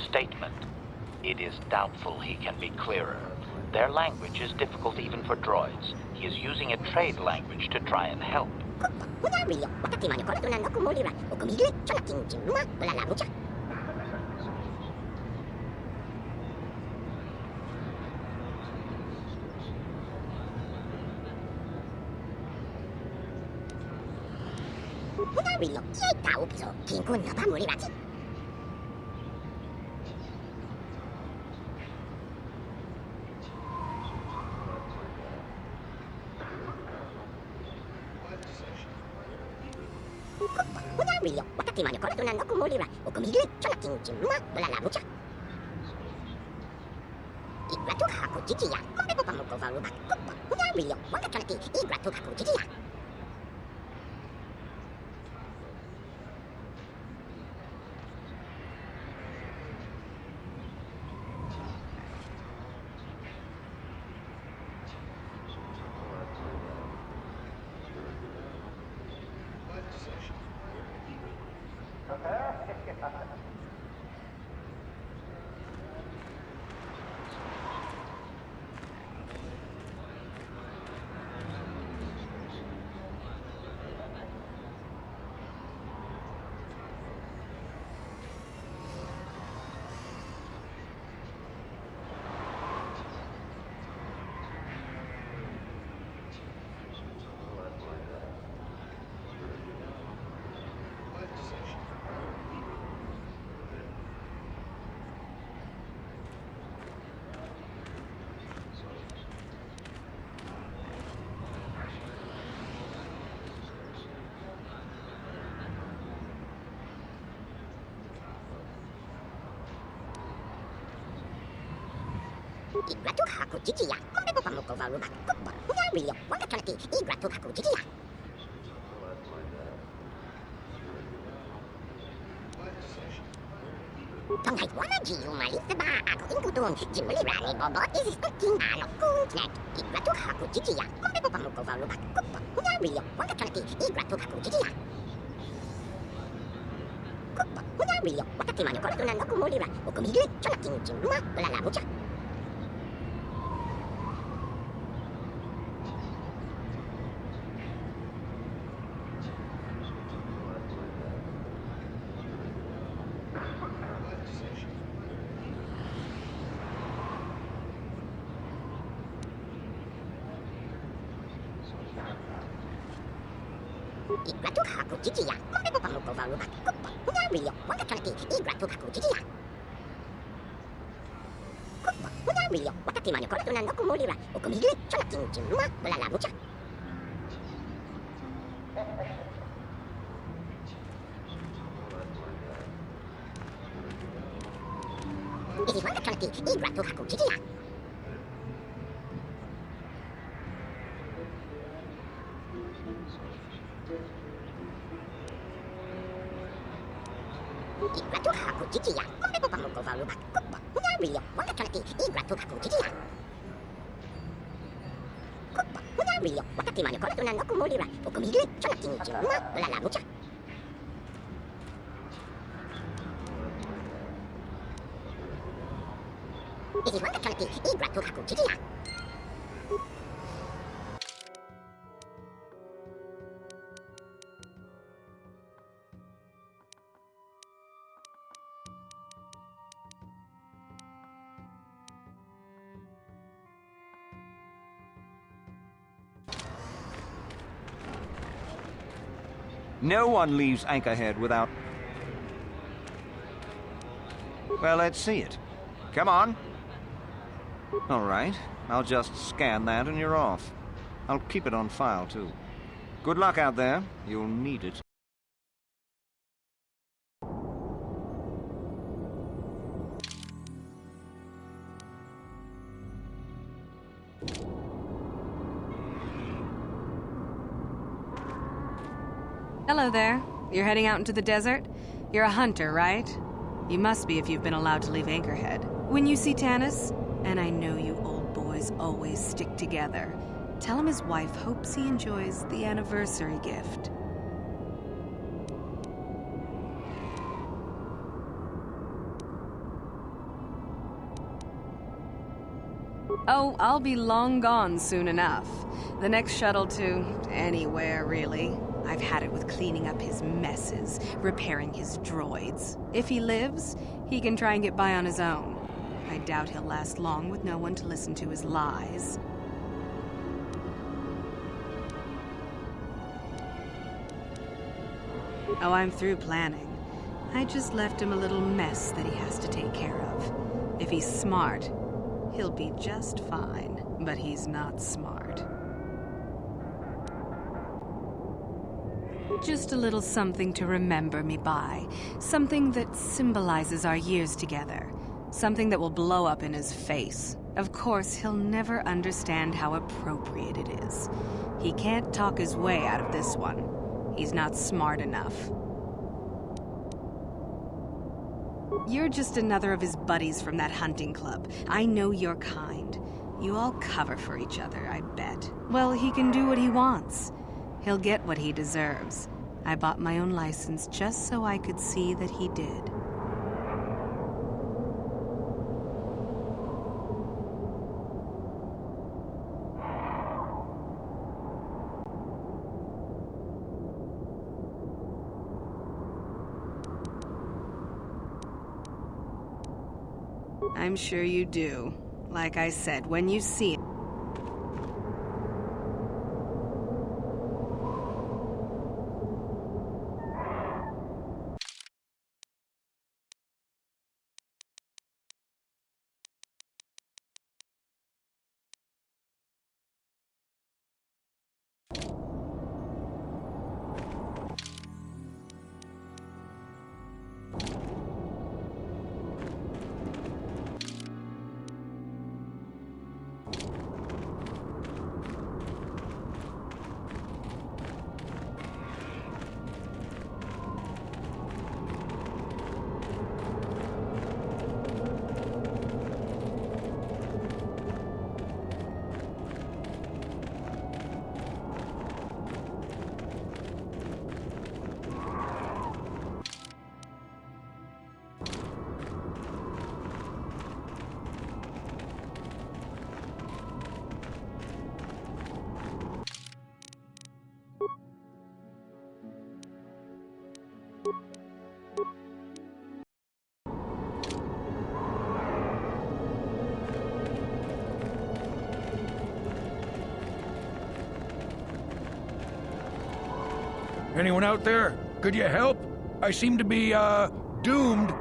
Statement. It is doubtful he can be clearer. Their language is difficult even for droids. He is using a trade language to try and help. No one leaves Anchorhead without... Well, let's see it. Come on. All right. I'll just scan that and you're off. I'll keep it on file, too. Good luck out there. You'll need it. Hello there. You're heading out into the desert? You're a hunter, right? You must be if you've been allowed to leave Anchorhead. When you see Tanis, and I know you old boys always stick together. Tell him his wife hopes he enjoys the anniversary gift. Oh, I'll be long gone soon enough. The next shuttle to anywhere, really. I've had it with cleaning up his messes, repairing his droids. If he lives, he can try and get by on his own. I doubt he'll last long with no one to listen to his lies. Oh, I'm through planning. I just left him a little mess that he has to take care of. If he's smart, he'll be just fine. But he's not smart. Just a little something to remember me by. Something that symbolizes our years together. Something that will blow up in his face. Of course, he'll never understand how appropriate it is. He can't talk his way out of this one. He's not smart enough. You're just another of his buddies from that hunting club. I know your kind. You all cover for each other, I bet. Well, he can do what he wants. He'll get what he deserves. I bought my own license just so I could see that he did. I'm sure you do. Like I said, when you see it. Anyone out there? Could you help? I seem to be, doomed.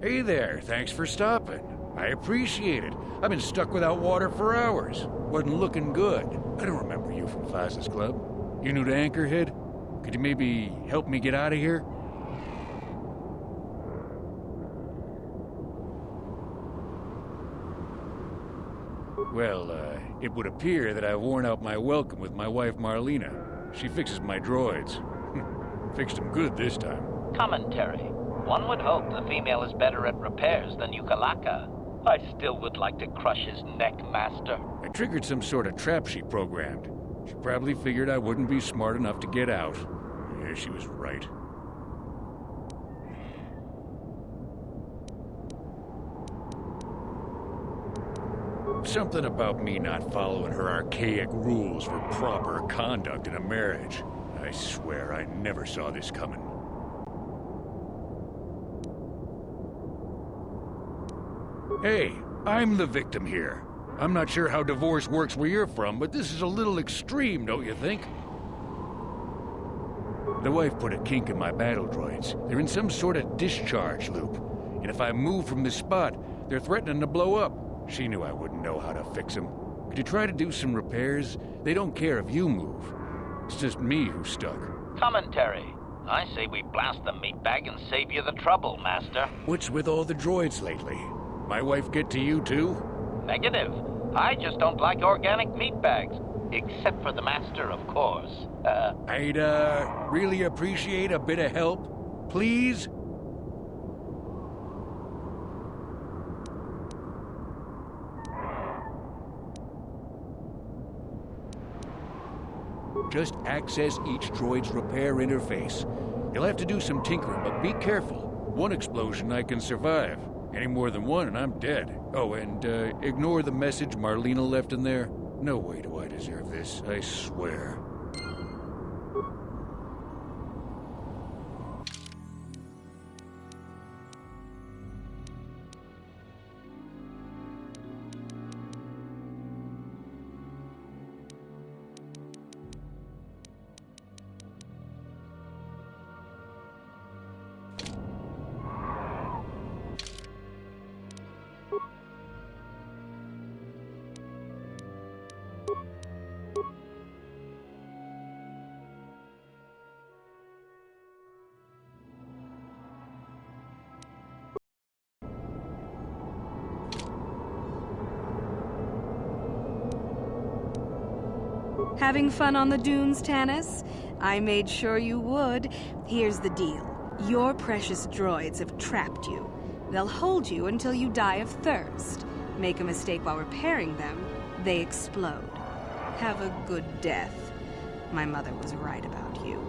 Hey there, thanks for stopping. I appreciate it. I've been stuck without water for hours. Wasn't looking good. I don't remember you from Classes Club. You new to Anchorhead? Could you maybe help me get out of here? Well, it would appear that I've worn out my welcome with my wife Marlena. She fixes my droids. Fixed them good this time. Commentary. One would hope the female is better at repairs than Yukalaka. I still would like to crush his neck, Master. I triggered some sort of trap she programmed. She probably figured I wouldn't be smart enough to get out. Yeah, she was right. Something about me not following her archaic rules for proper conduct in a marriage. I swear I never saw this coming. Hey, I'm the victim here. I'm not sure how divorce works where you're from, but this is a little extreme, don't you think? The wife put a kink in my battle droids. They're in some sort of discharge loop. And if I move from this spot, they're threatening to blow up. She knew I wouldn't know how to fix them. Could you try to do some repairs? They don't care if you move. It's just me who's stuck. Commentary. I say we blast the meatbag and save you the trouble, Master. What's with all the droids lately? My wife get to you too? Negative. I just don't like organic meatbags. Except for the Master, of course. I'd, really appreciate a bit of help. Please? Just access each droid's repair interface. You'll have to do some tinkering, but be careful. One explosion I can survive. Any more than one and I'm dead. Oh, and ignore the message Marlena left in there. No way do I deserve this, I swear. Having fun on the dunes, Tanis? I made sure you would. Here's the deal. Your precious droids have trapped you. They'll hold you until you die of thirst. Make a mistake while repairing them, they explode. Have a good death. My mother was right about you.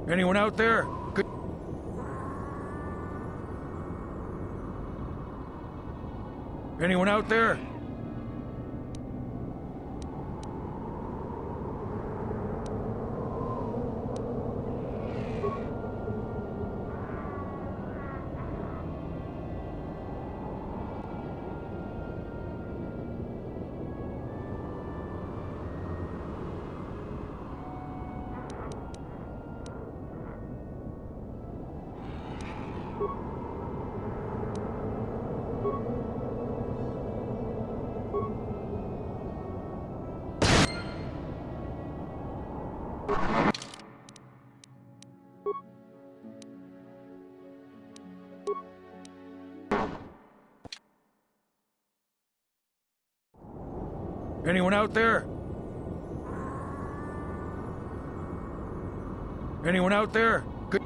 Anyone out there? Anyone out there? Anyone out there? Anyone out there? Good.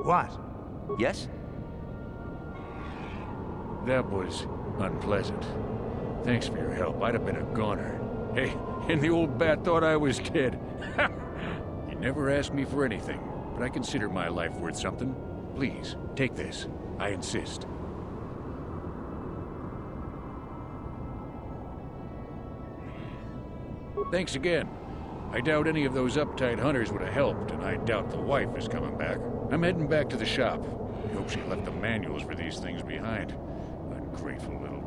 What? Yes? That was unpleasant. Thanks for your help. I'd have been a goner. Hey, and the old bat thought I was dead. You never asked me for anything, but I consider my life worth something. Please, take this. I insist. Thanks again. I doubt any of those uptight hunters would have helped, and I doubt the wife is coming back. I'm heading back to the shop. I hope she left the manuals for these things behind. Ungrateful little...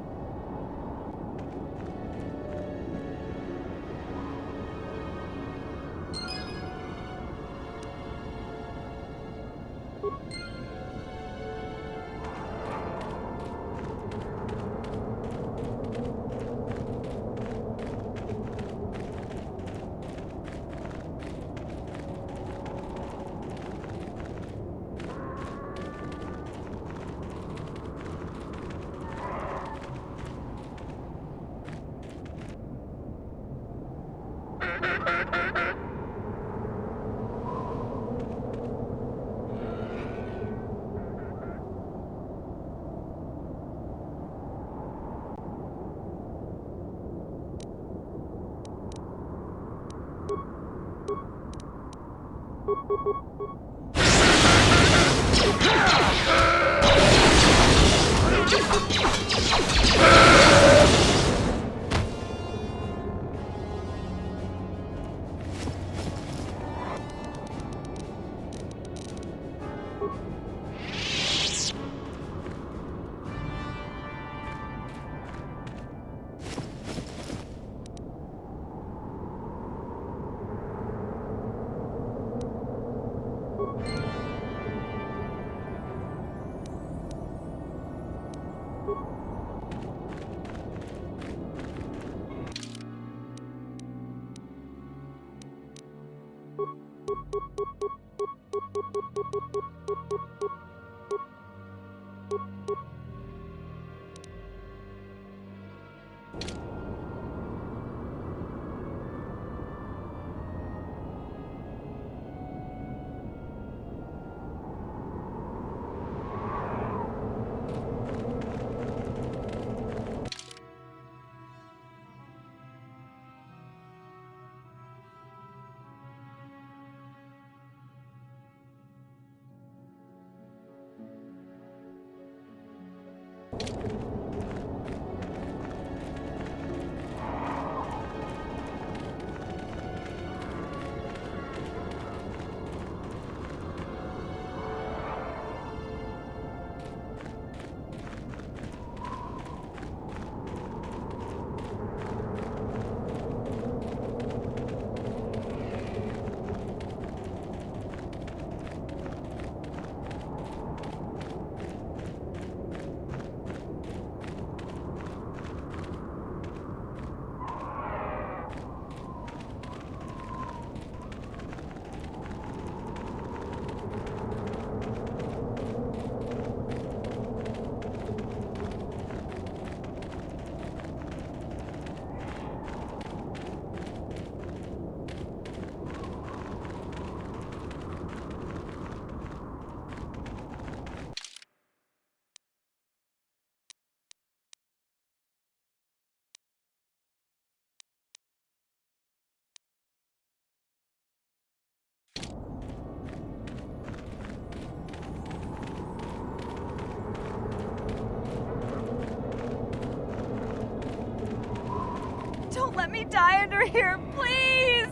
Don't let me die under here, please!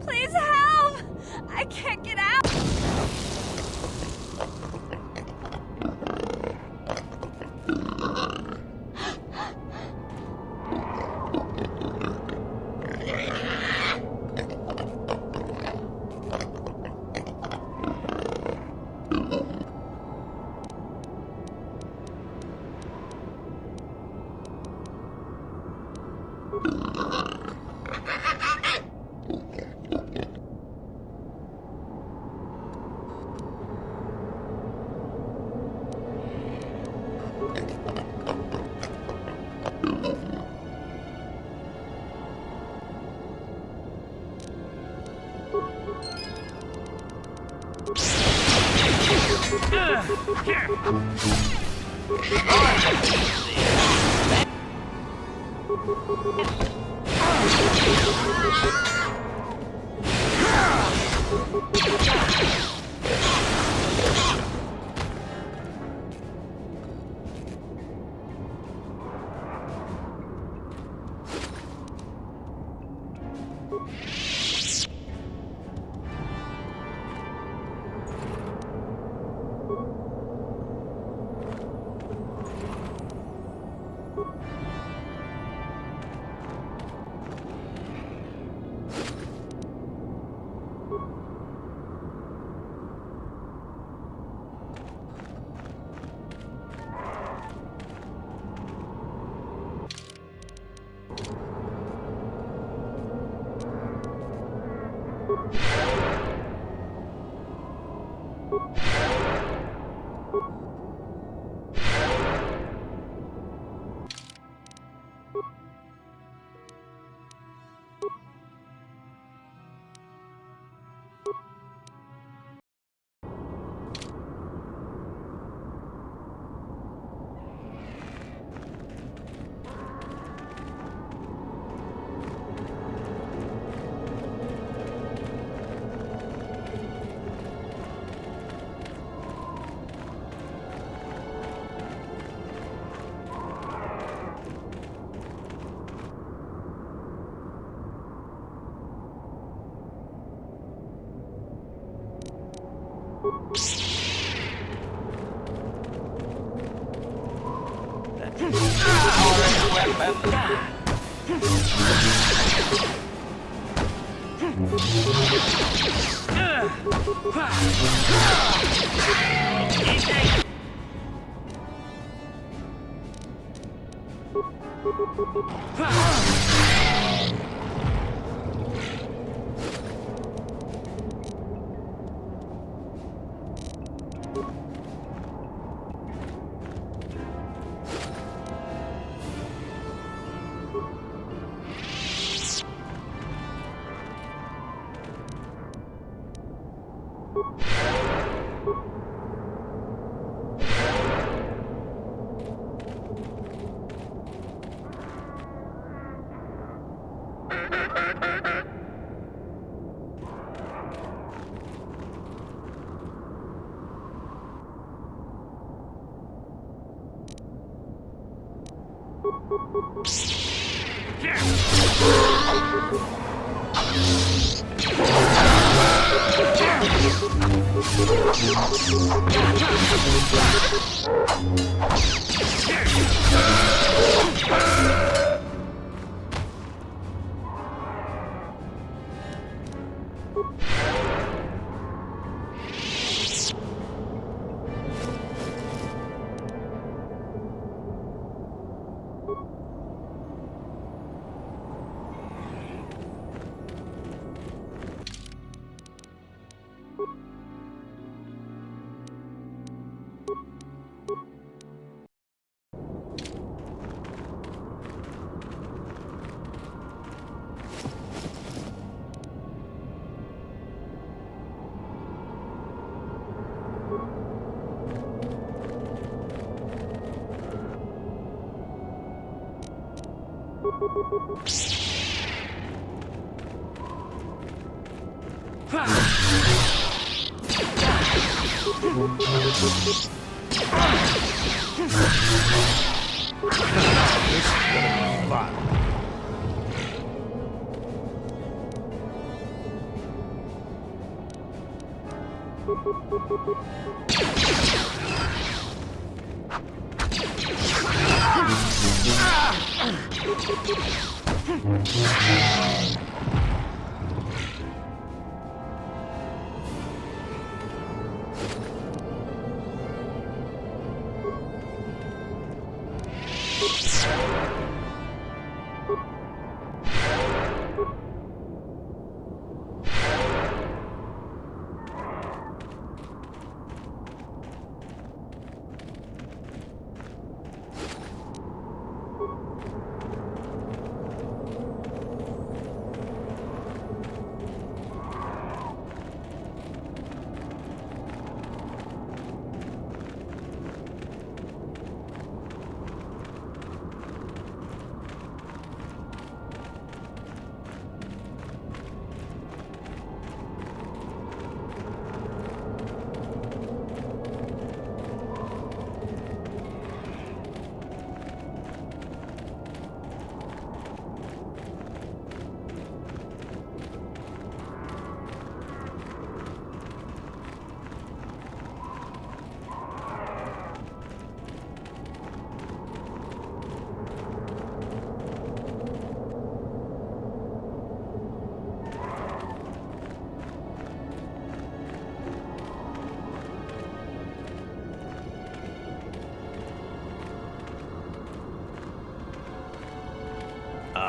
Please help! I can't get out!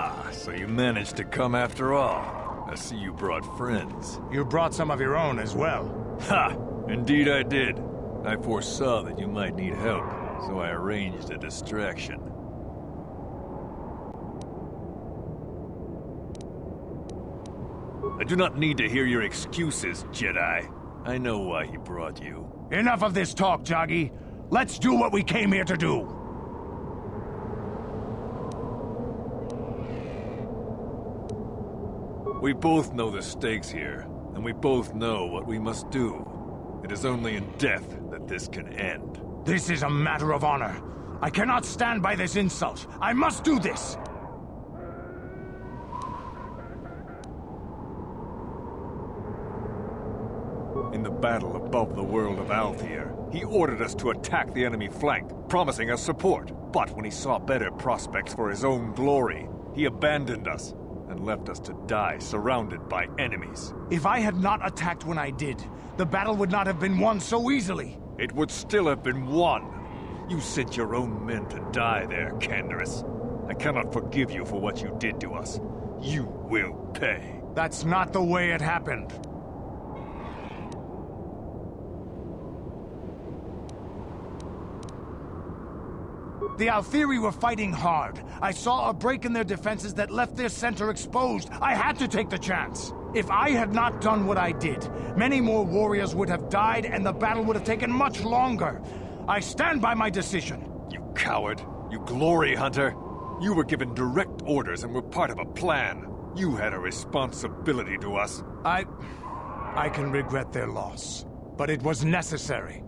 Ah, so you managed to come after all. I see you brought friends. You brought some of your own as well. Ha! Indeed I did. I foresaw that you might need help, so I arranged a distraction. I do not need to hear your excuses, Jedi. I know why he brought you. Enough of this talk, Joggy. Let's do what we came here to do. We both know the stakes here, and we both know what we must do. It is only in death that this can end. This is a matter of honor. I cannot stand by this insult. I must do this! In the battle above the world of Althir, he ordered us to attack the enemy flank, promising us support. But when he saw better prospects for his own glory, he abandoned us and left us to die surrounded by enemies. If I had not attacked when I did, the battle would not have been won so easily. It would still have been won. You sent your own men to die there, Canderous. I cannot forgive you for what you did to us. You will pay. That's not the way it happened. The Althiri were fighting hard. I saw a break in their defenses that left their center exposed. I had to take the chance. If I had not done what I did, many more warriors would have died and the battle would have taken much longer. I stand by my decision. You coward. You glory hunter. You were given direct orders and were part of a plan. You had a responsibility to us. I can regret their loss, but it was necessary.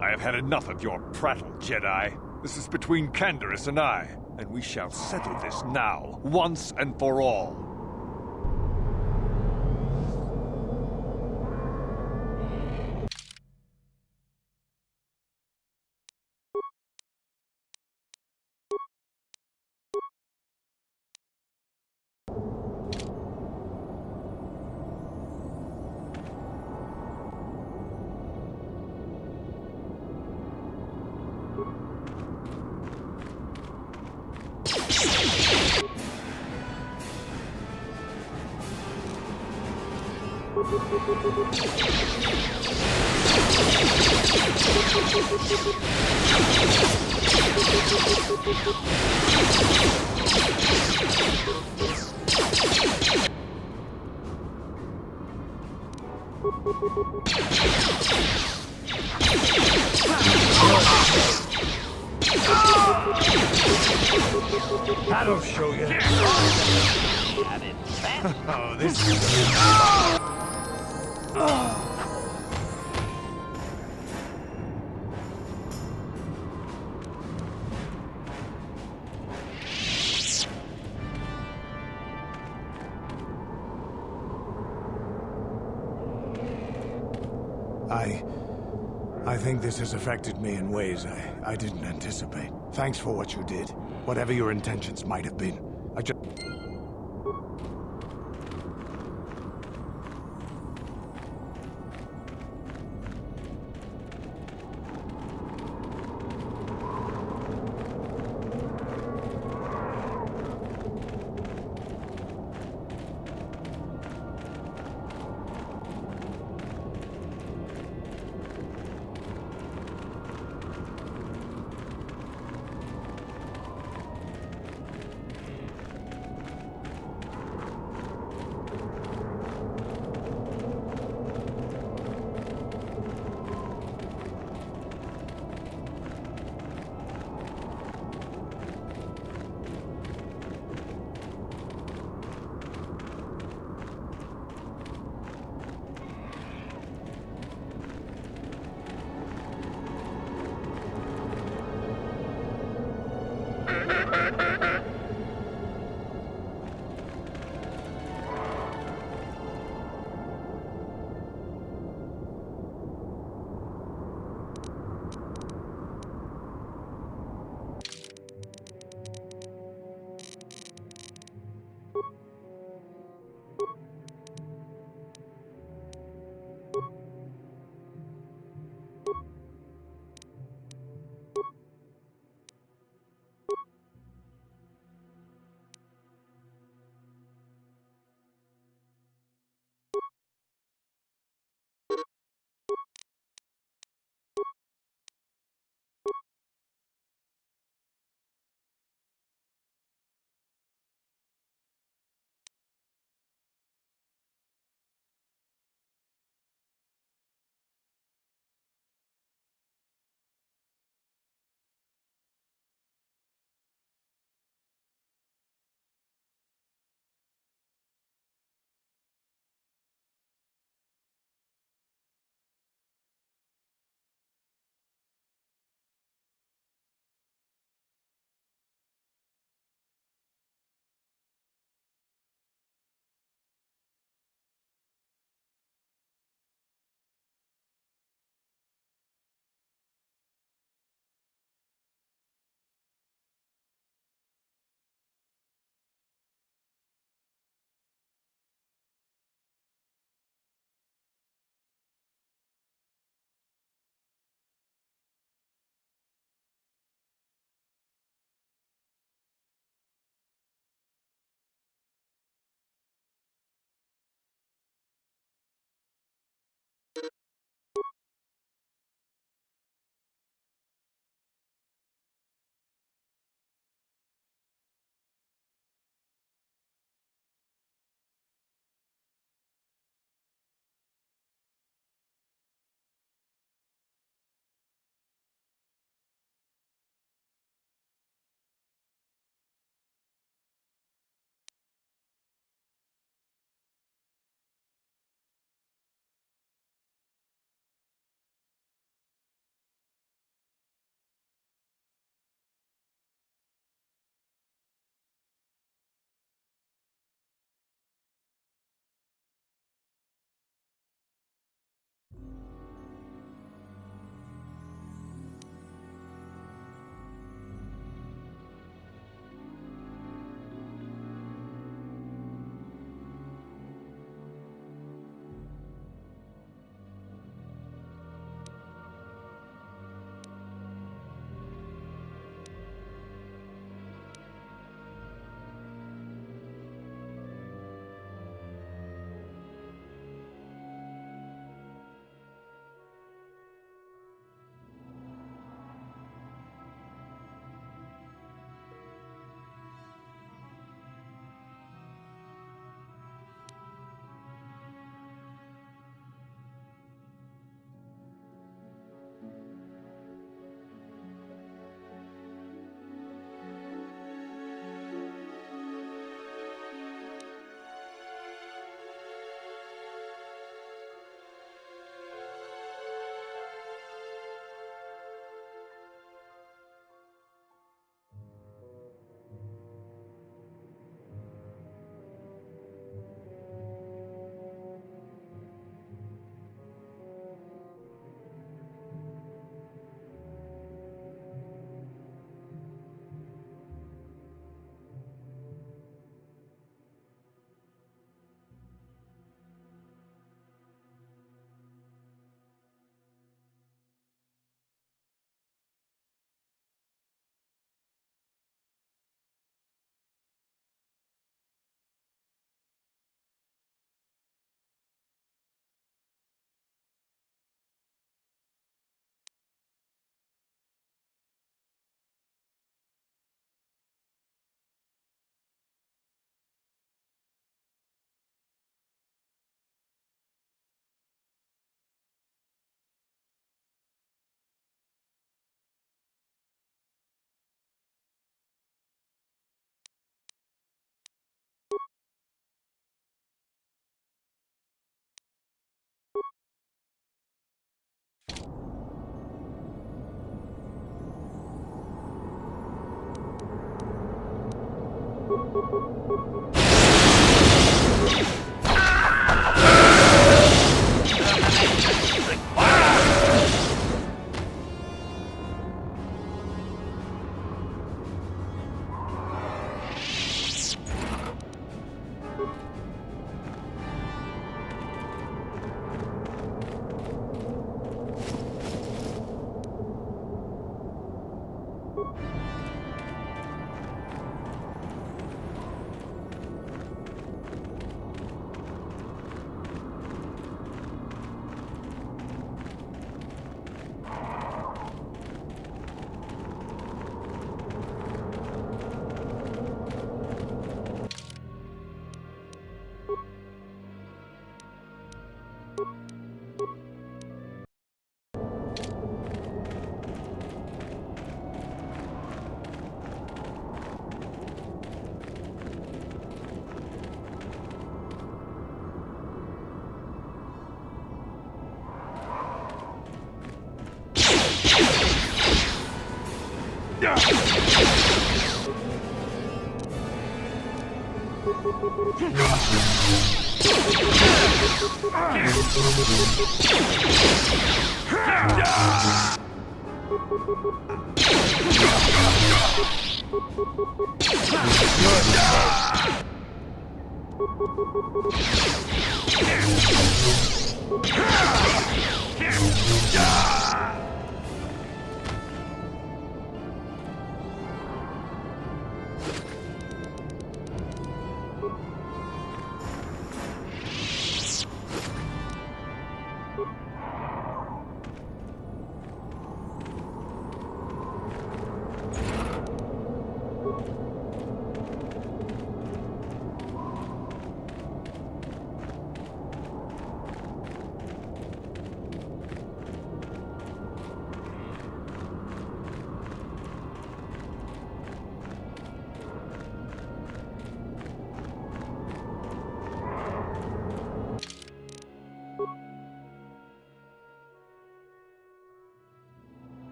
I have had enough of your prattle, Jedi. This is between Canderous and I, and we shall settle this now, once and for all. That'll show you. At its best. Oh, this is... I think this has affected me in ways I didn't anticipate. Thanks for what you did. Whatever your intentions might have been. I just...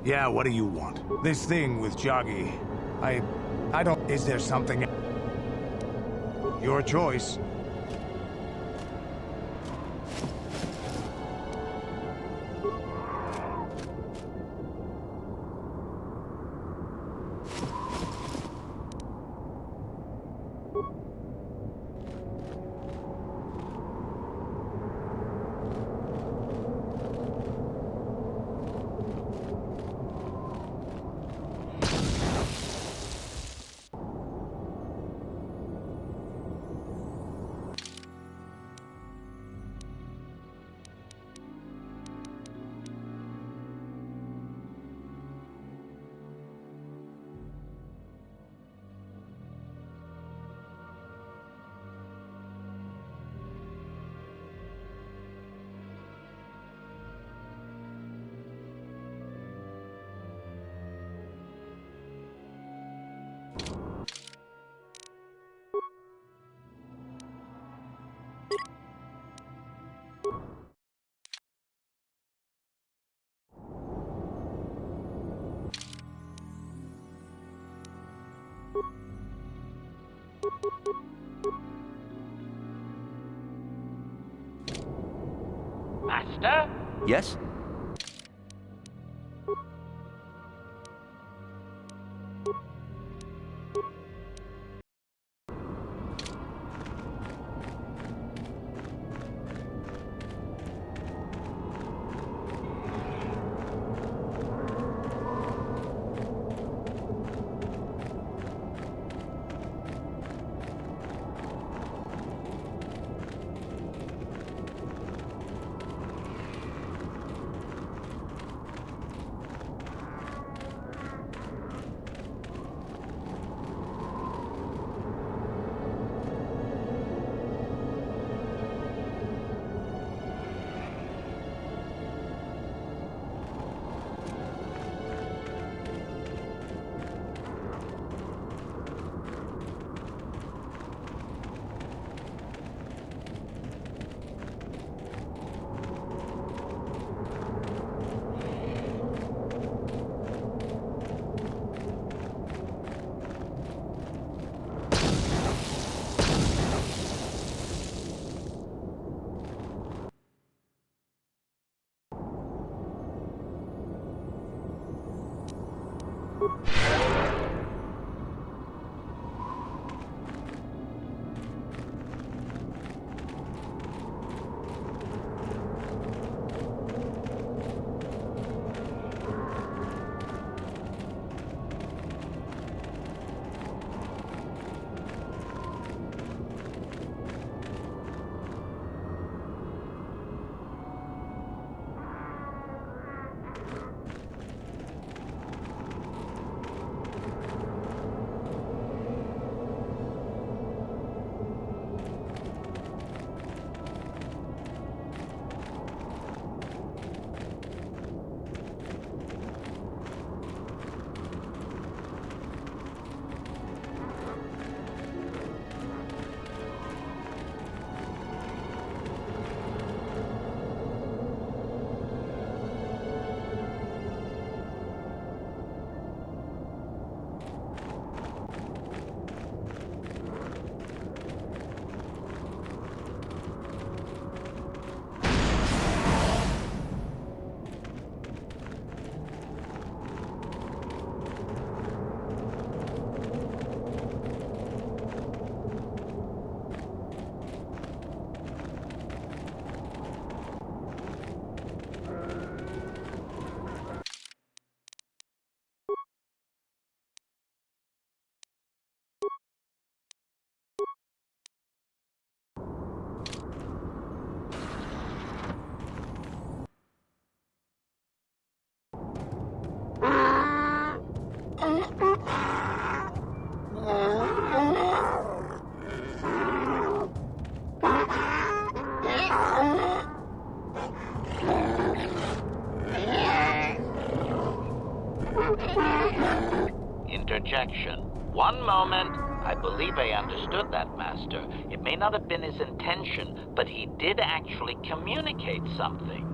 Yeah, what do you want? This thing with Joggy. I don't... Is there something... Your choice. Master? Yes? Interjection. One moment. I believe I understood that, Master. It may not have been his intention, but he did actually communicate something.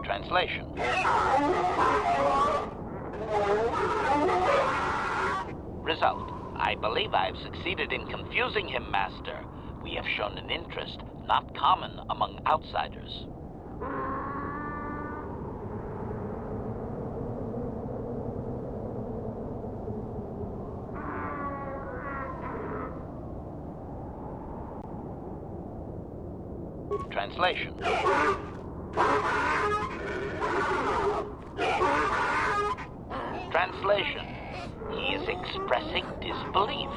Translation. Result. I believe I've succeeded in confusing him, Master. We have shown an interest not common among outsiders. Translation. Translation. He is expressing disbelief,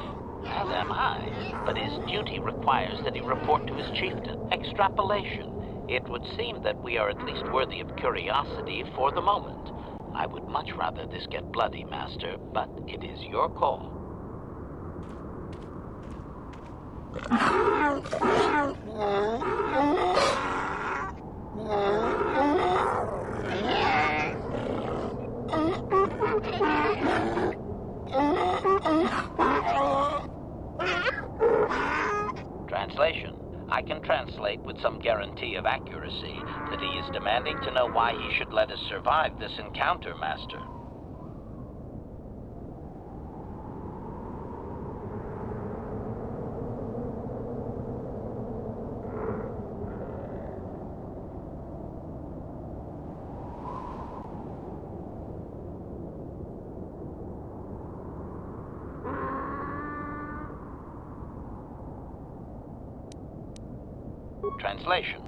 as am I, but his duty requires that he report to his chieftain. Extrapolation. It would seem that we are at least worthy of curiosity for the moment. I would much rather this get bloody, Master, but it is your call. Translation. I can translate with some guarantee of accuracy that he is demanding to know why he should let us survive this encounter, Master. Translation.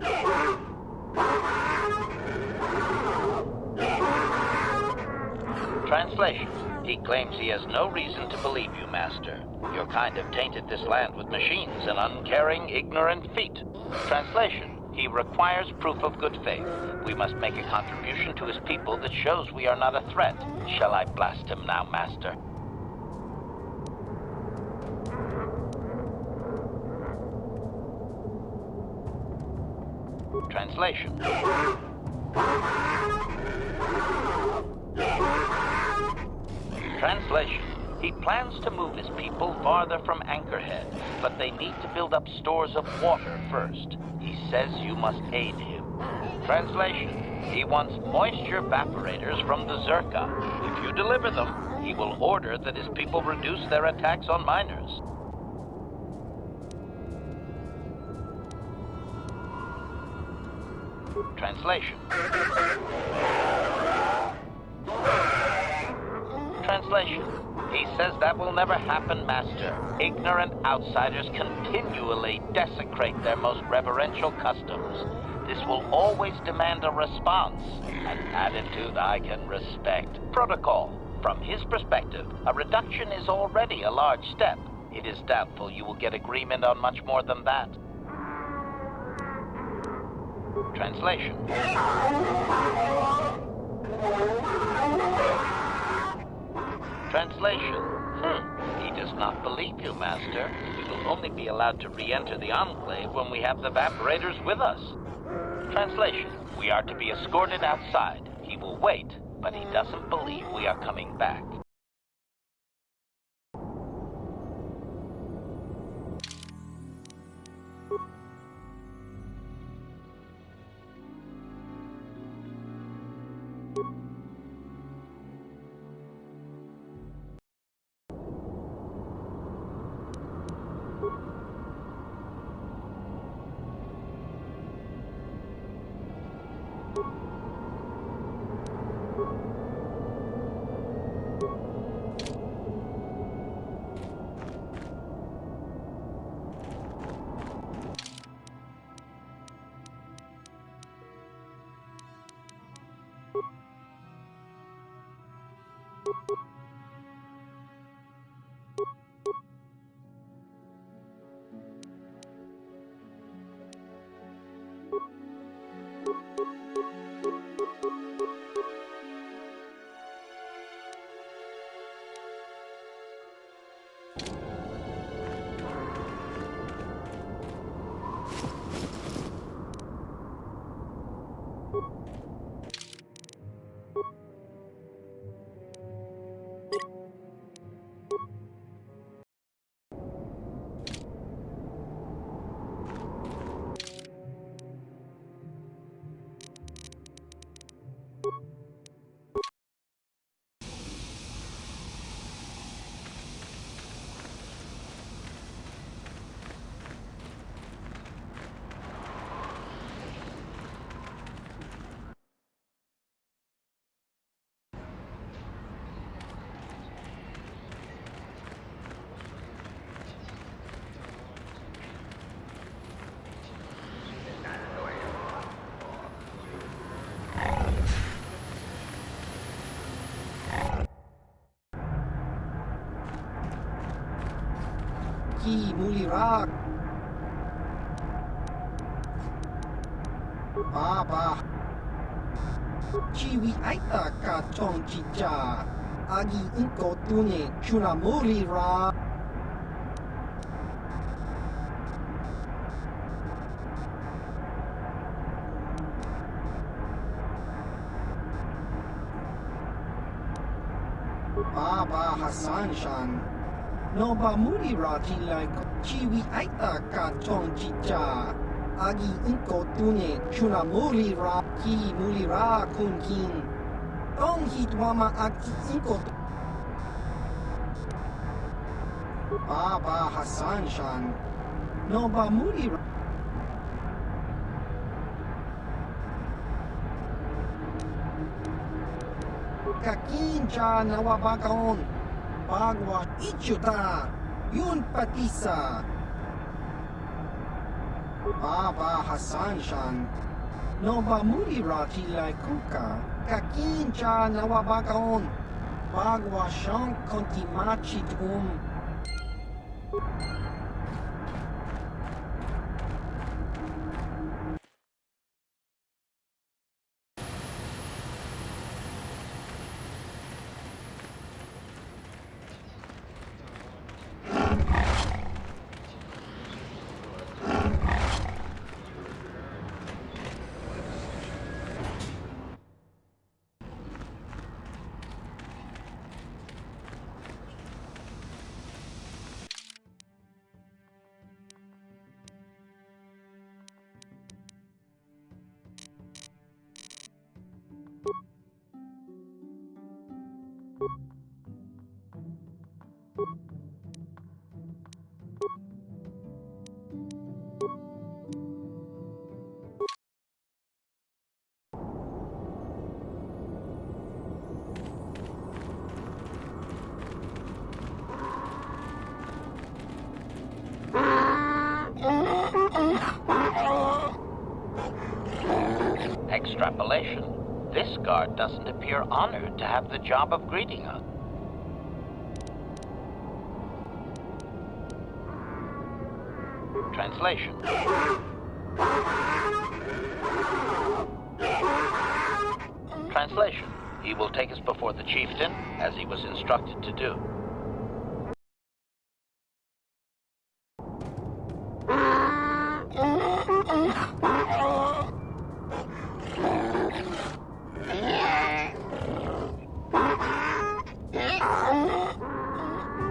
Translation. He claims he has no reason to believe you, Master. Your kind have tainted this land with machines and uncaring, ignorant feet. Translation. He requires proof of good faith. We must make a contribution to his people that shows we are not a threat. Shall I blast him now, Master? Translation. Translation. He plans to move his people farther from Anchorhead, but they need to build up stores of water first. He says you must aid him. Translation. He wants moisture evaporators from the Zerka. If you deliver them, he will order that his people reduce their attacks on miners. Translation. Translation. He says that will never happen, Master. Ignorant outsiders continually desecrate their most reverential customs. This will always demand a response, an attitude I can respect. Protocol. From his perspective, a reduction is already a large step. It is doubtful you will get agreement on much more than that. Translation. Translation. He does not believe you, Master. We will only be allowed to re-enter the Enclave when we have the evaporators with us. Translation. We are to be escorted outside. He will wait, but he doesn't believe we are coming back. Ki Mulirak Baba Chiwi Aita Ka Chong Chicha Agi Inko Tune Chuna Mulira Baba Hassan Shan Noba Mulira Tilai Chiwi Aita Ka Chong Chicha Agi Inko Tune Chuna Mulira Ki Mulira Kun Kin Tong Hitwama Aki Inko Baba Hassan Shan Noba Mulira Kakincha Nawabakaon Bagwa Ichuta Yun Patisa Baba Hassan Shan Noba Mulira Tilai Kuka Kakincha Nawabakaon Bagwa Shank Kontimachit Extrapolation. This guard doesn't appear honored to have the job of greeting us. Translation. Translation. He will take us before the chieftain, as he was instructed to do.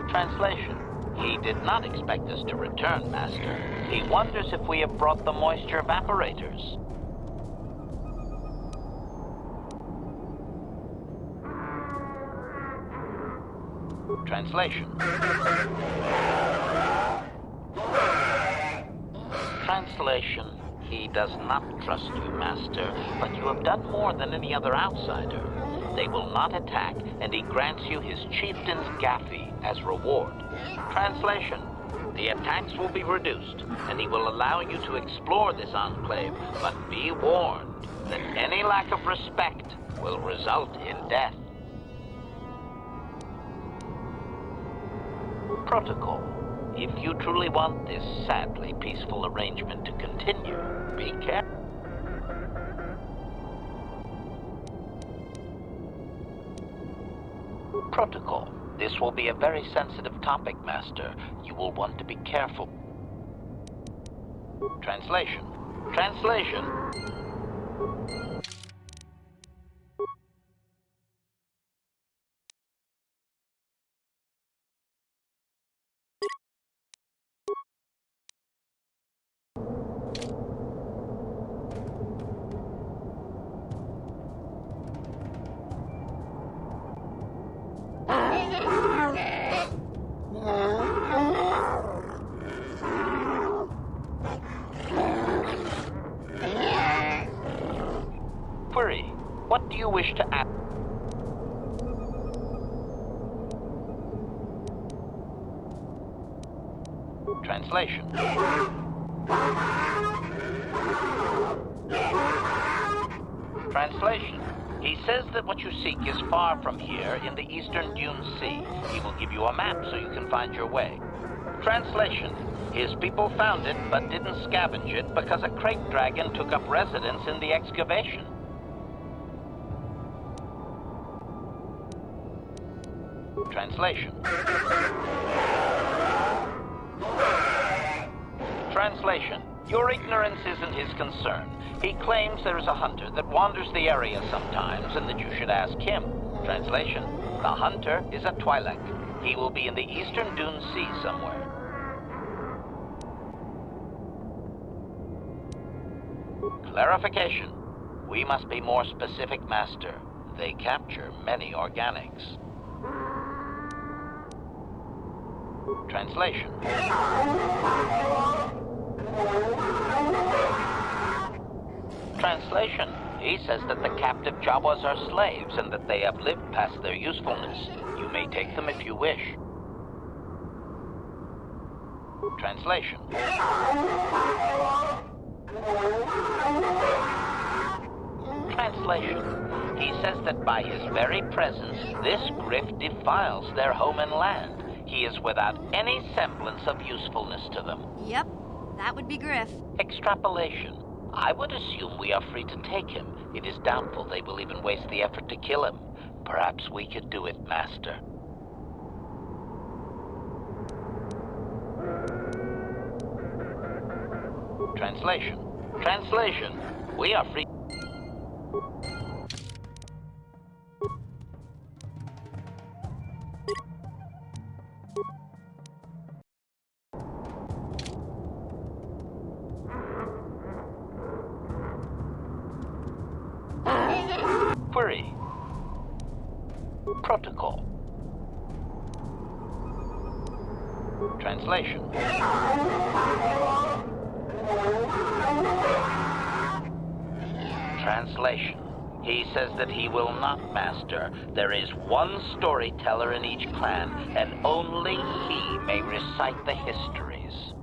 Translation. He did not expect us to return, Master. He wonders if we have brought the moisture evaporators. Translation. Translation. He does not trust you, Master, but you have done more than any other outsider. They will not attack, and he grants you his chieftain's gaffy as reward. Translation. The attacks will be reduced, and he will allow you to explore this enclave, but be warned that any lack of respect will result in death. Protocol. If you truly want this sadly peaceful arrangement to continue, be careful. Protocol. This will be a very sensitive topic, Master. You will want to be careful. Translation. Translation. Query. What do you wish to ask? Translation. Translation. He says that what you seek is far from here in the Eastern Dune Sea. He will give you a map so you can find your way. Translation. His people found it but didn't scavenge it because a crate dragon took up residence in the excavation. Translation. Translation. Your ignorance isn't his concern. He claims there is a hunter that wanders the area sometimes and that you should ask him. Translation. The hunter is a Twi'lek. He will be in the Eastern Dune Sea somewhere. Clarification. We must be more specific, Master. They capture many organics. Translation. Translation. He says that the captive Jawas are slaves and that they have lived past their usefulness. You may take them if you wish. Translation. Translation. He says that by his very presence, this Griff defiles their home and land. He is without any semblance of usefulness to them. Yep, that would be Griff. Extrapolation. I would assume we are free to take him. It is doubtful they will even waste the effort to kill him. Perhaps we could do it, Master. Translation. Translation. We are free. Query. Protocol. Translation. Translation. He says that he will not, Master. There is one storyteller in each clan, and only he may recite the histories.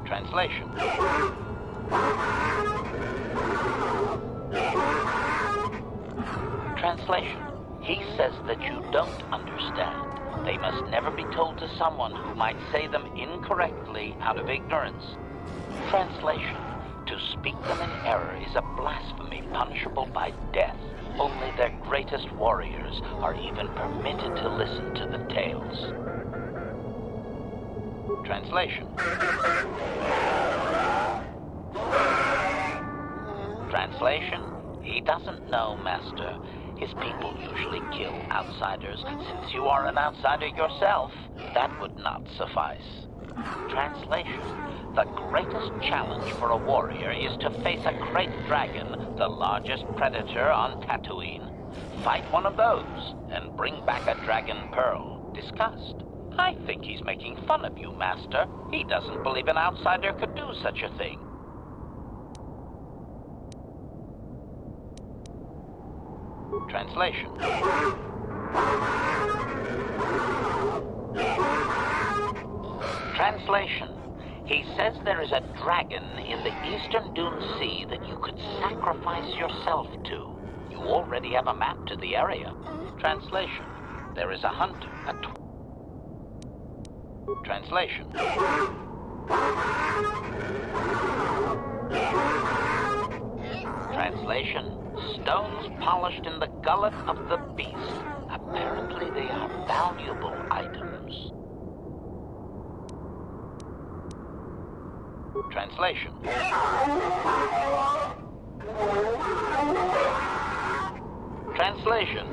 Translation. Translation. He says that you don't understand. They must never be told to someone who might say them incorrectly out of ignorance. Translation. To speak them in error is a blasphemy punishable by death. Only their greatest warriors are even permitted to listen to the tales. Translation. Translation. He doesn't know, Master. His people usually kill outsiders. Since you are an outsider yourself, that would not suffice. Translation. The greatest challenge for a warrior is to face a great dragon, the largest predator on Tatooine. Fight one of those, and bring back a dragon pearl. Discussed. I think he's making fun of you, Master. He doesn't believe an outsider could do such a thing. Translation. Translation. He says there is a dragon in the Eastern Dune Sea that you could sacrifice yourself to. You already have a map to the area. Translation. There is a hunt at... Translation. Translation. Stones polished in the gullet of the beast. Apparently they are valuable items. Translation. Translation.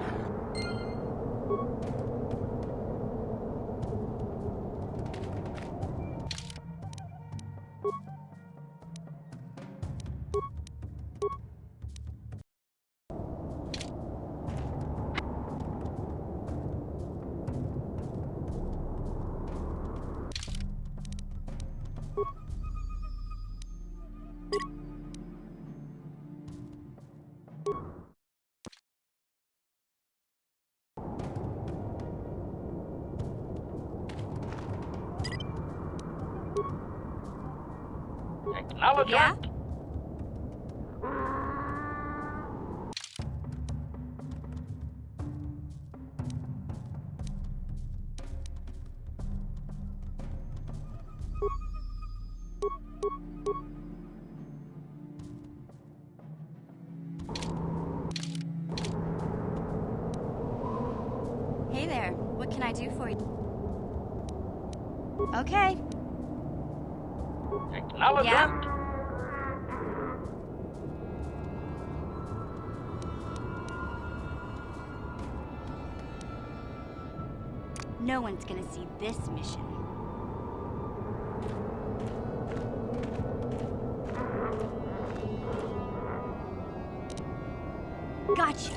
Acknowledgement. Yeah? Hey there, what can I do for you? Okay. Acknowledgement. Yeah? No one's gonna see this mission. Gotcha.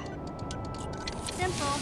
Simple.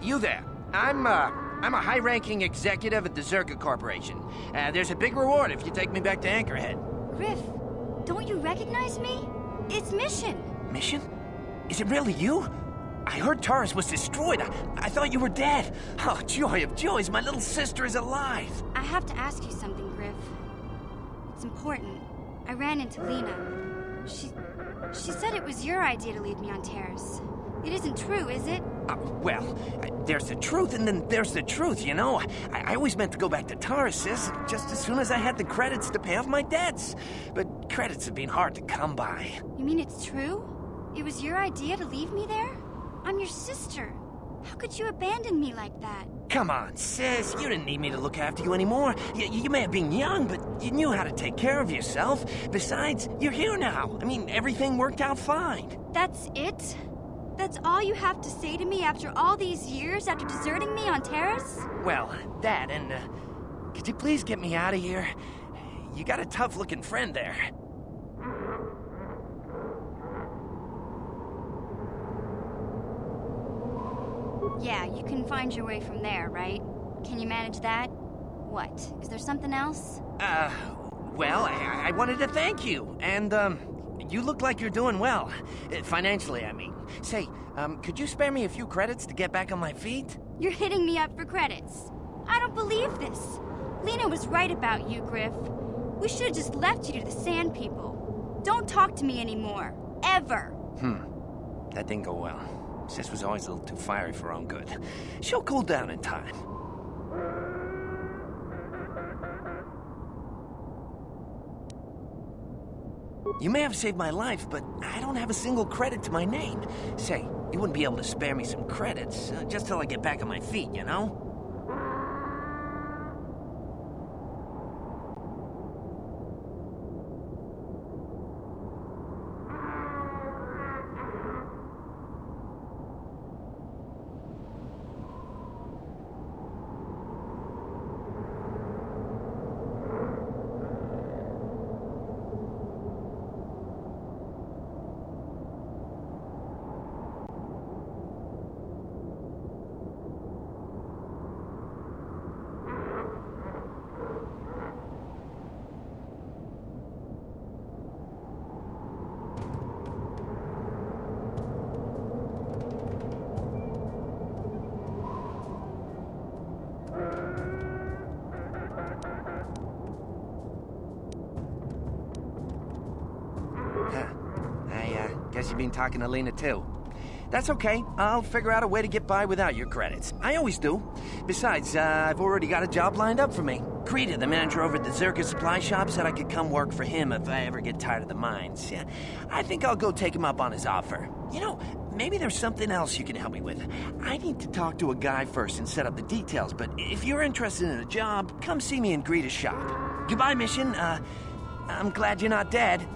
You there. I'm a high-ranking executive at the Zerka Corporation. There's a big reward if you take me back to Anchorhead. Griff, don't you recognize me? It's Mission. Mission? Is it really you? I heard Taurus was destroyed. I thought you were dead. Oh, joy of joys, my little sister is alive. I have to ask you something, Griff. It's important. I ran into Lena. She said it was your idea to lead me on Terrace. It isn't true, is it? Well, there's the truth and then there's the truth, you know? I always meant to go back to Taurus, sis, just as soon as I had the credits to pay off my debts. But credits have been hard to come by. You mean it's true? It was your idea to leave me there? I'm your sister. How could you abandon me like that? Come on, sis. You didn't need me to look after you anymore. You may have been young, but you knew how to take care of yourself. Besides, you're here now. I mean, everything worked out fine. That's it? That's all you have to say to me after all these years, after deserting me on Terrace? Well, that, and could you please get me out of here? You got a tough-looking friend there. Yeah, you can find your way from there, right? Can you manage that? What? Is there something else? Well, I wanted to thank you, and, you look like you're doing well. Financially, I mean. Say, could you spare me a few credits to get back on my feet? You're hitting me up for credits. I don't believe this. Lena was right about you, Griff. We should have just left you to the Sand People. Don't talk to me anymore. Ever. That didn't go well. Sis was always a little too fiery for her own good. She'll cool down in time. You may have saved my life, but I don't have a single credit to my name. Say, you wouldn't be able to spare me some credits, just till I get back on my feet, you know? Guess you've been talking to Lena too. That's okay. I'll figure out a way to get by without your credits. I always do. Besides, I've already got a job lined up for me. Krita, the manager over at the Zerka supply shop, said I could come work for him if I ever get tired of the mines. Yeah, I think I'll go take him up on his offer. You know, maybe there's something else you can help me with. I need to talk to a guy first and set up the details, but if you're interested in a job, come see me in Greta's shop. Goodbye, Mission. I'm glad you're not dead.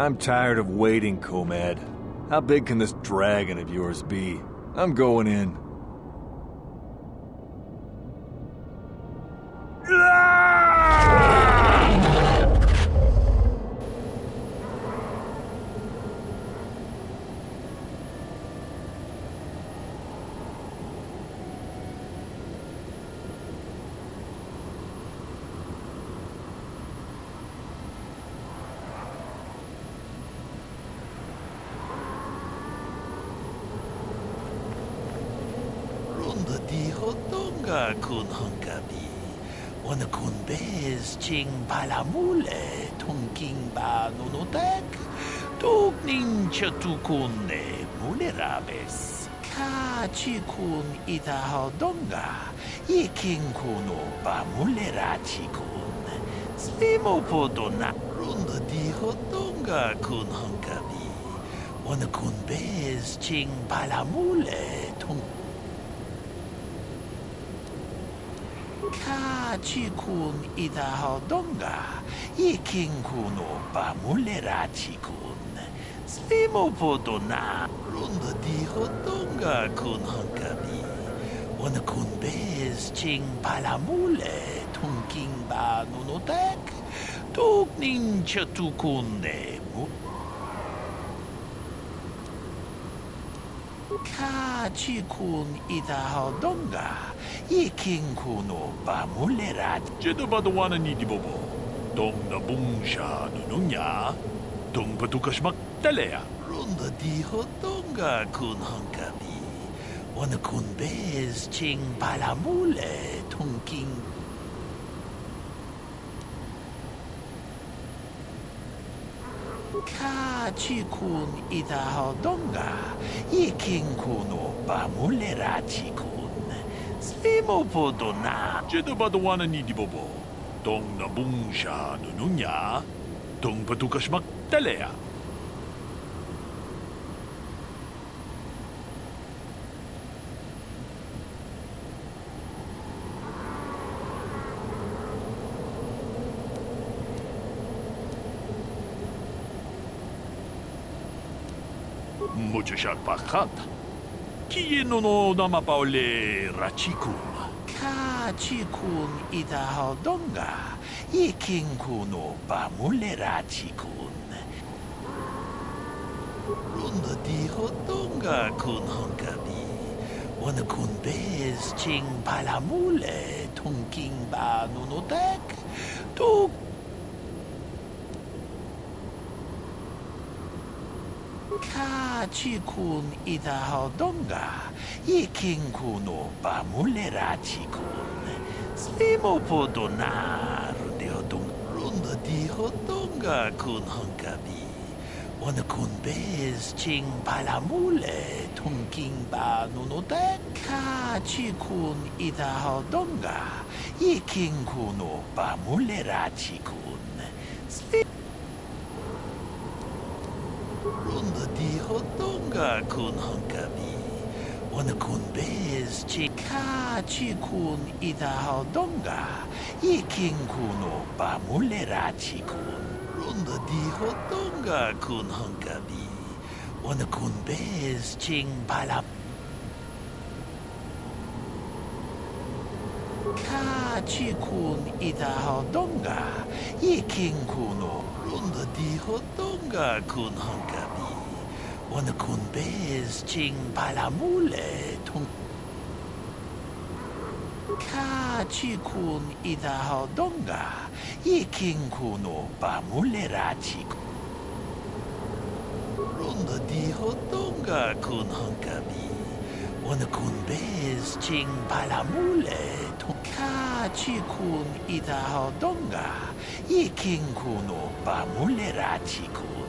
I'm tired of waiting, Comad. How big can this dragon of yours be? I'm going in. Hotonga kun hunkabi. Wana kun bez ching palamule tunking ba nunotek. Tuk nincha tukunne mulerabes. Ka chikun ita hodonga. Yiking kuno ba mulera chikun. Slimo podona. Runda di hotonga kun hunkabi. Wana kun bez ching palamule tung. Ka chikun ida hodonga, iking kuno ba mulera chikun. Slimo podona, runda di hodonga kun hunkabi. Wana kun bez ching palamule, tunking ba nunotek. Tuk nincha tukunne mu. Ka chikun ida hodonga, iking kuno ba mulera. Jedi Badawana ni di bobo. Dong na bungsha nununya. Dong patukashmak talea. Runda di hodonga kun hunkabi. Wana kun bez ching palamule tunking. Ka chikun ida hodonga, iking kuno ba mulera chikun. Slimo podona. Jedi Badawana ni di bobo. Dong na bungsha nununya. Dong patukashmak talea. Mucho shakpakat. Kieno no namapaole rachikun. Ka chikun ida hodonga, iking kuno ba mulera chikun. Runda di hodonga kun hunkabi. Wana kun bez ching palamule tunking ba nunotek. Tuk. Ka chikun ida hodonga, iking kuno ba mulera chikun. Slimo podona, runde hodong, runda di hodonga kun hunkabi. Wana kun bez ching palamule tunking ba nunotek. Ka chikun ida hodonga, iking kuno ba mulera chikun. Runda di hodonga kun hunkabi. Wana kun bez chika chikun ida hodonga. Iking kuno ba mulera chikun. Runda di hodonga kun hunkabi. Wana kun bez ching pala. Ka chikun ida hodonga. Iking kuno. Runda di hodonga kun hunkabi. Wana kun bez ching palamule tung. Ka chikun ida hodonga. Iking kuno ba mulera chikun. Runda di hodonga kun hunkabi. Wana kun bez ching palamule tung. Ka chikun ida hodonga. Iking kuno ba mulera chikun.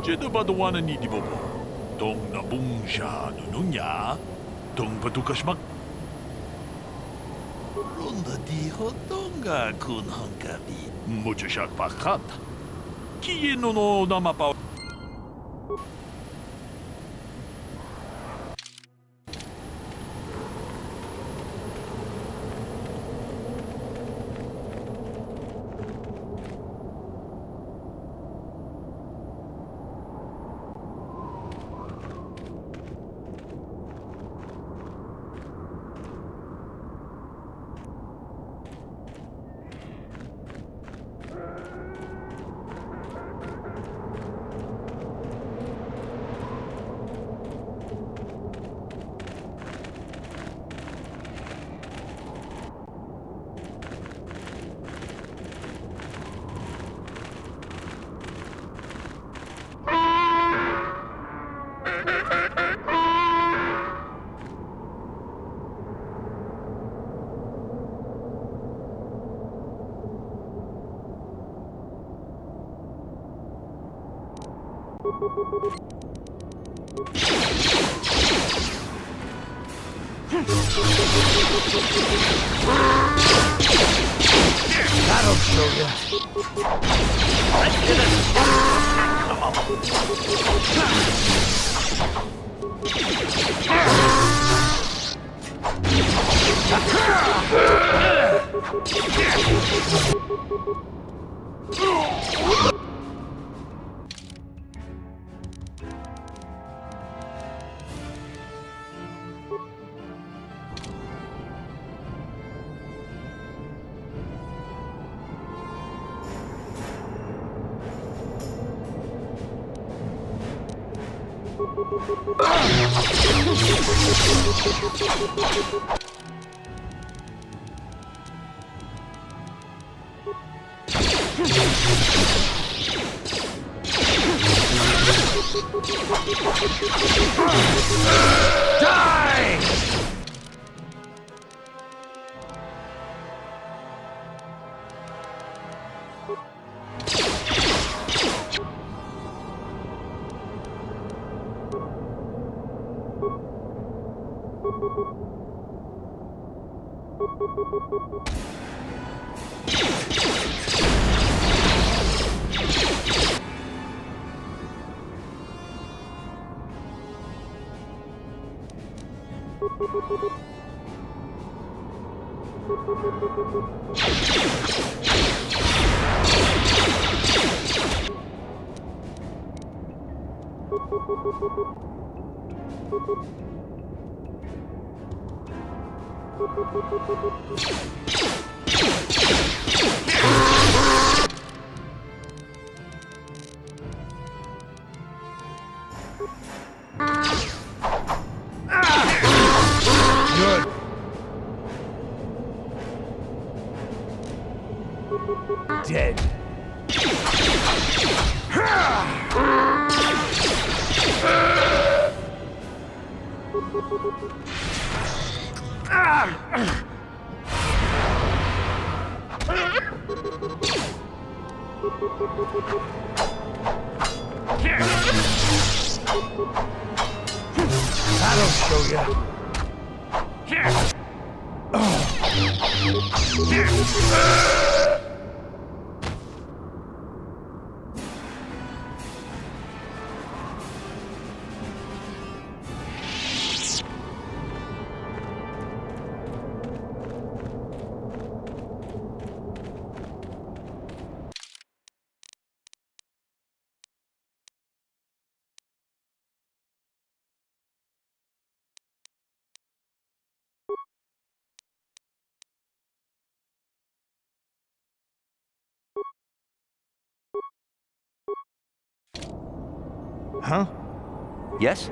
Jedi Badawana ni di bobo. Dong na bungsha nununya. Dong patukashmak. Runda di hodonga kun hunkabi. Mucho shakpakat. Kieno no namapaole. That'll show you. Let's get it. Die! Good. Dead. That'll show you. Huh? Yes?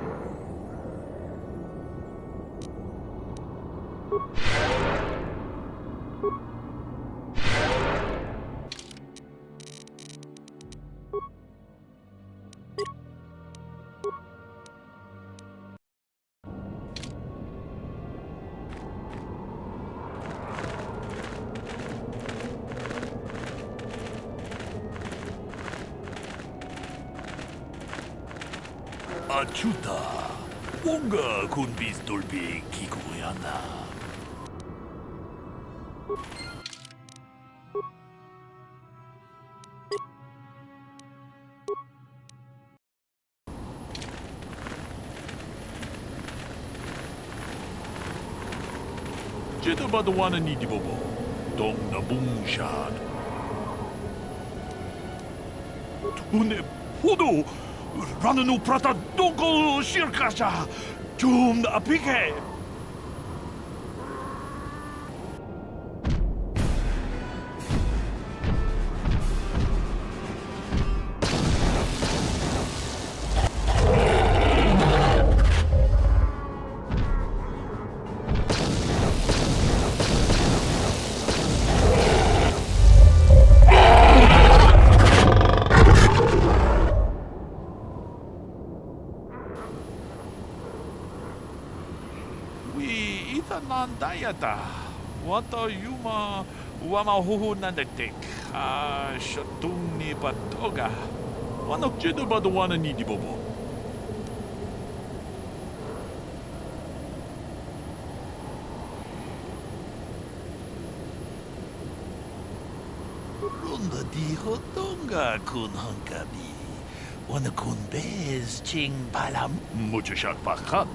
아추다. 뭔가 군비스돌비 기구야나. 제대로 와는 이디 보고 동나 뭉샷. 두네 포도. 라는 우프라타 도고 시르카샤 좀 아피게 난다야다 왔다 유마 와마 호호 난데틱 아 셔뚱니 바토가 완옥제도 봐도 와는 이디 보보. 론더 디호똥가 군 헝가비. 오늘 군 베스 칭 발람. 무주샷 바깥.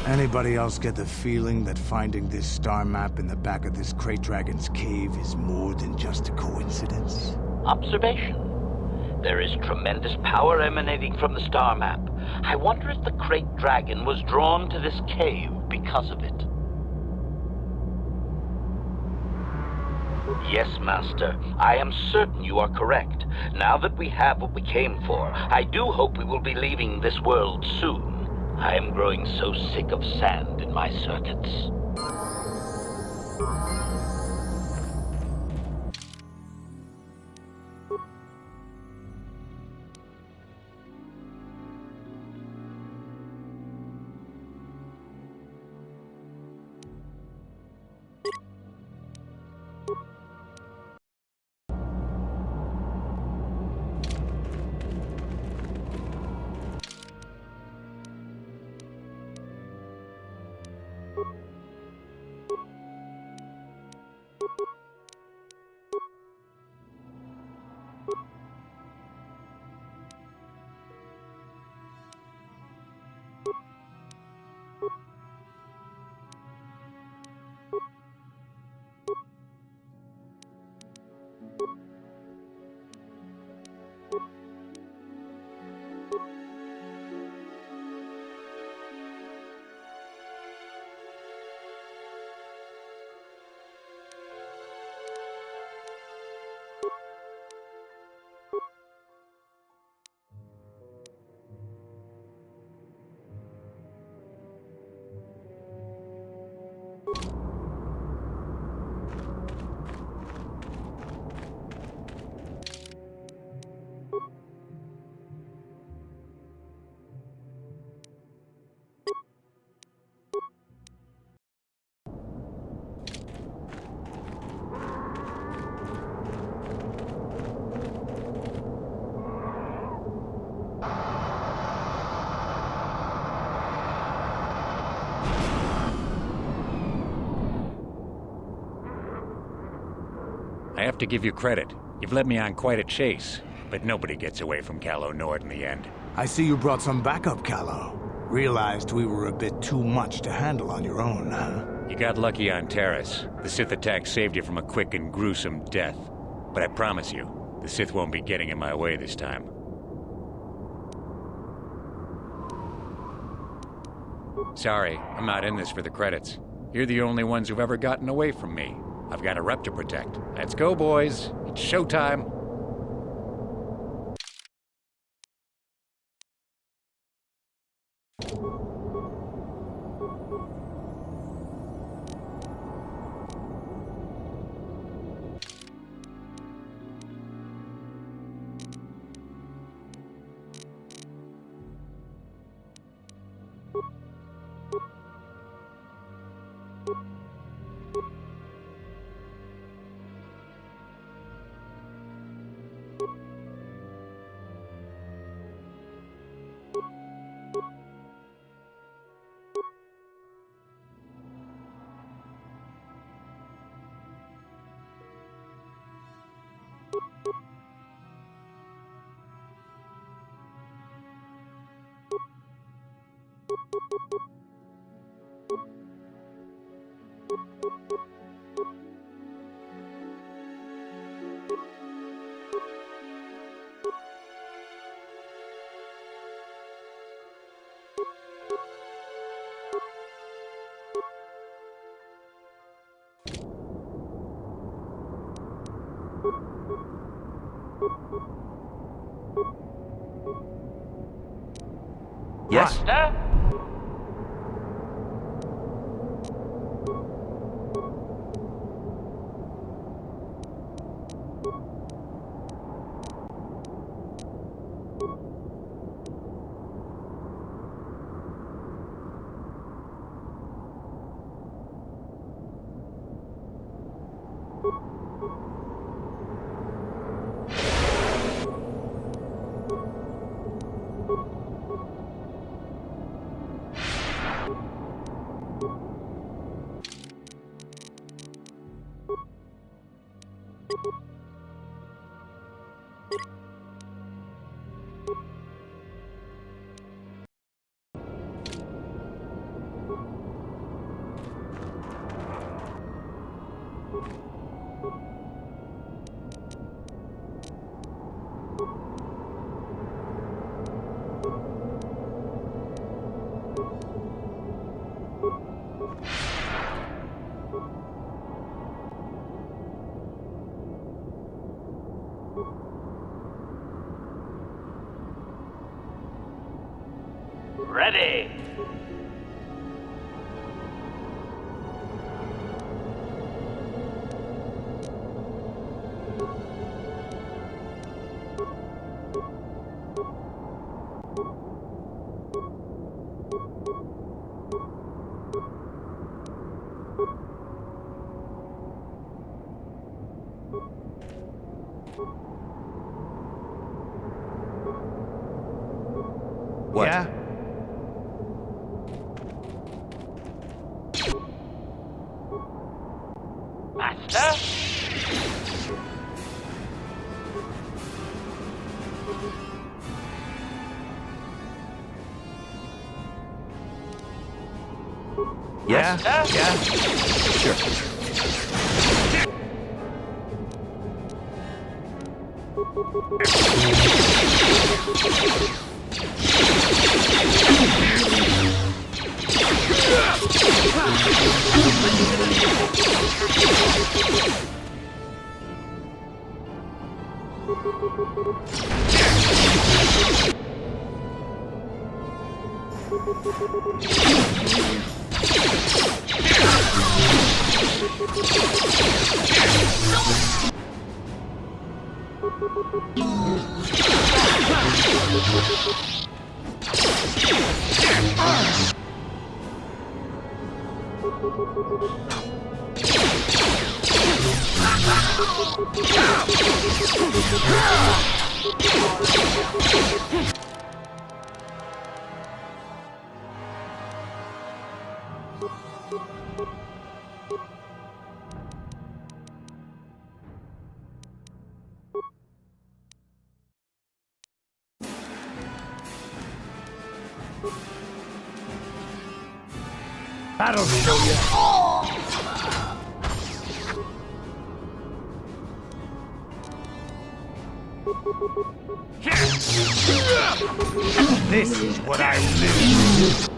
Anybody else get the feeling that finding this star map in the back of this Krayt Dragon's cave is more than just a coincidence? Observation. There is tremendous power emanating from the star map. I wonder if the Krayt Dragon was drawn to this cave because of it. Yes, Master. I am certain you are correct. Now that we have what we came for, I do hope we will be leaving this world soon. I am growing so sick of sand in my circuits. have to give you credit. You've led me on quite a chase, but nobody gets away from Calo Nord in the end. I see you brought some backup, Calo. Realized we were a bit too much to handle on your own, huh? You got lucky on Terrace. The Sith attack saved you from a quick and gruesome death. But I promise you, the Sith won't be getting in my way this time. Sorry, I'm not in this for the credits. You're the only ones who've ever gotten away from me. I've got a rep to protect. Let's go, boys. It's showtime. Yes? Master? Ready. What? Yeah? Master? Yes? Master? Yeah? Sure. That'll show you. This is what I live for.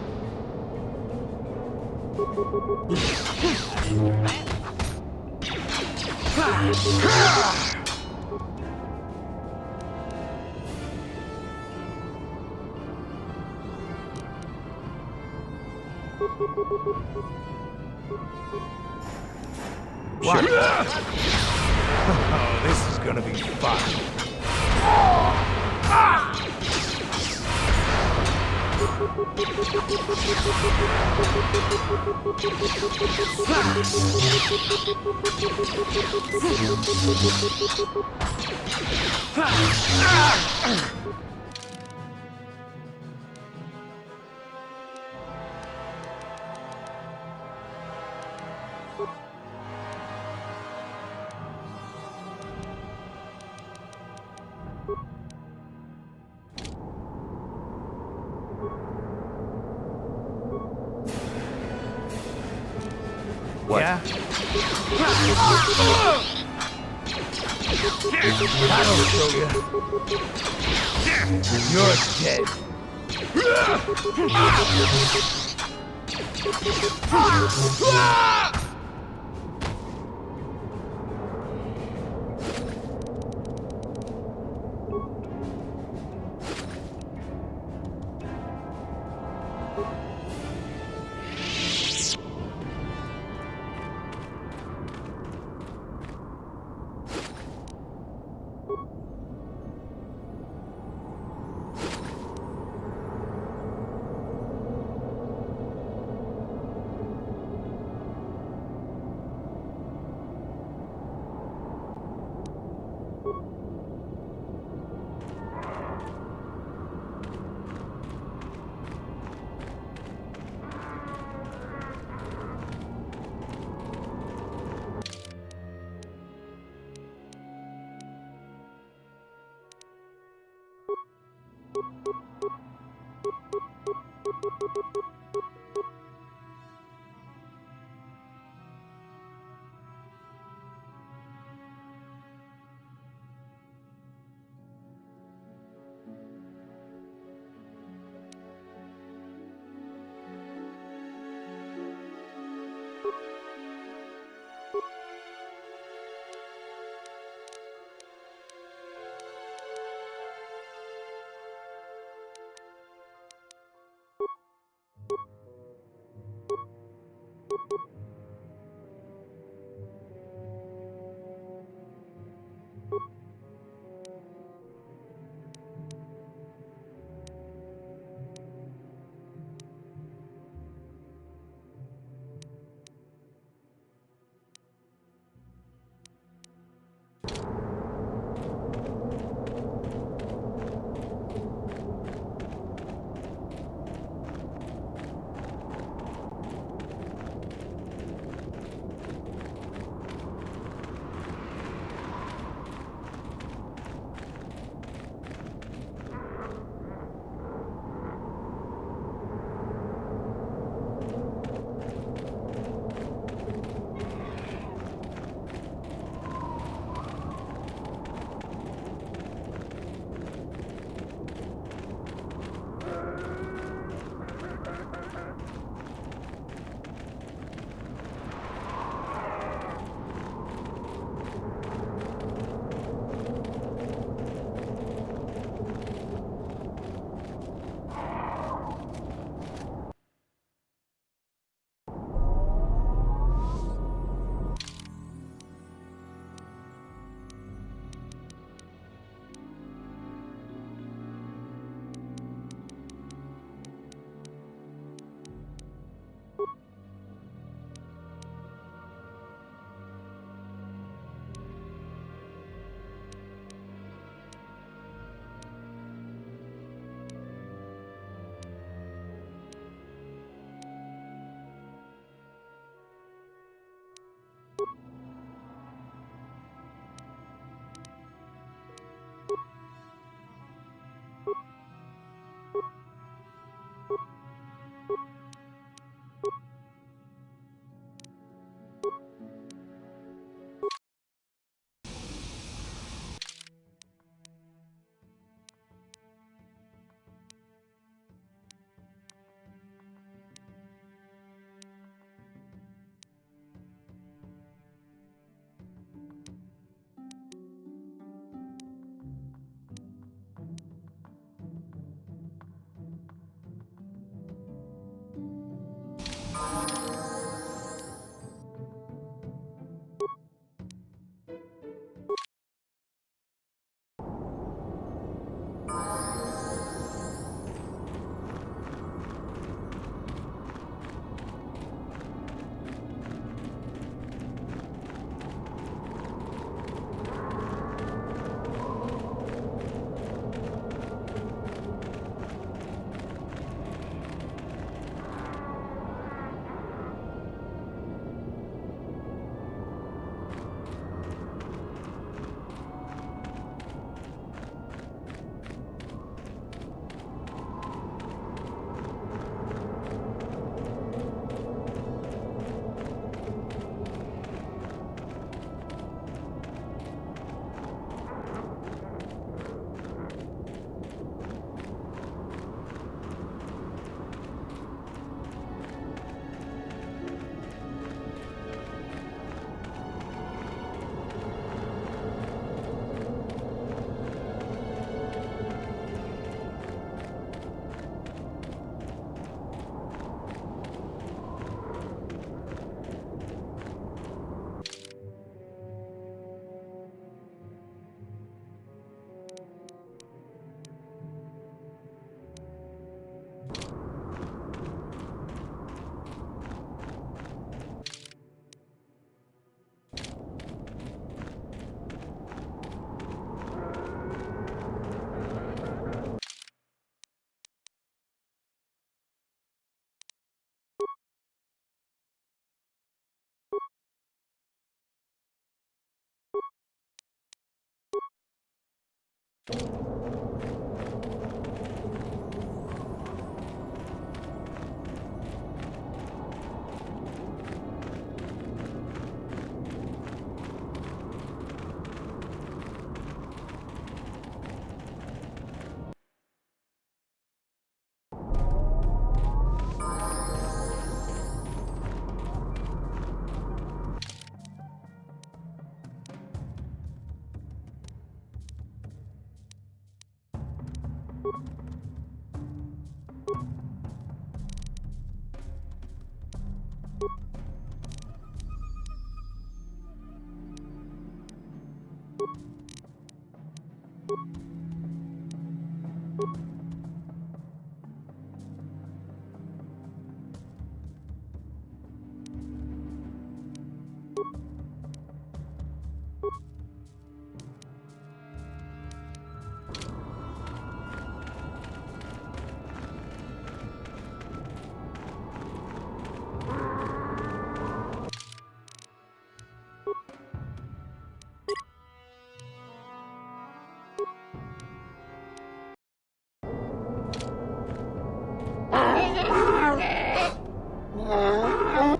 What? Oh, this is gonna be fun. What? Yeah? That'll show you. You're dead.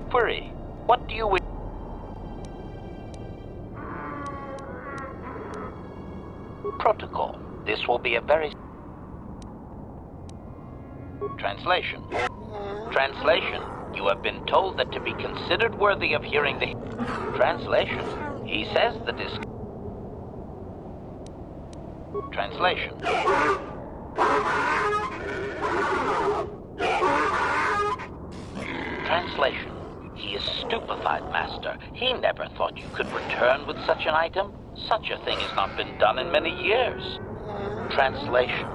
Query, what do you wish? Protocol. This will be a very... Translation. Translation. You have been told that to be considered worthy of hearing the... Translation. He says that this... Translation. Translation. He is stupefied, Master. He never thought you could return with such an item. Such a thing has not been done in many years. Translation.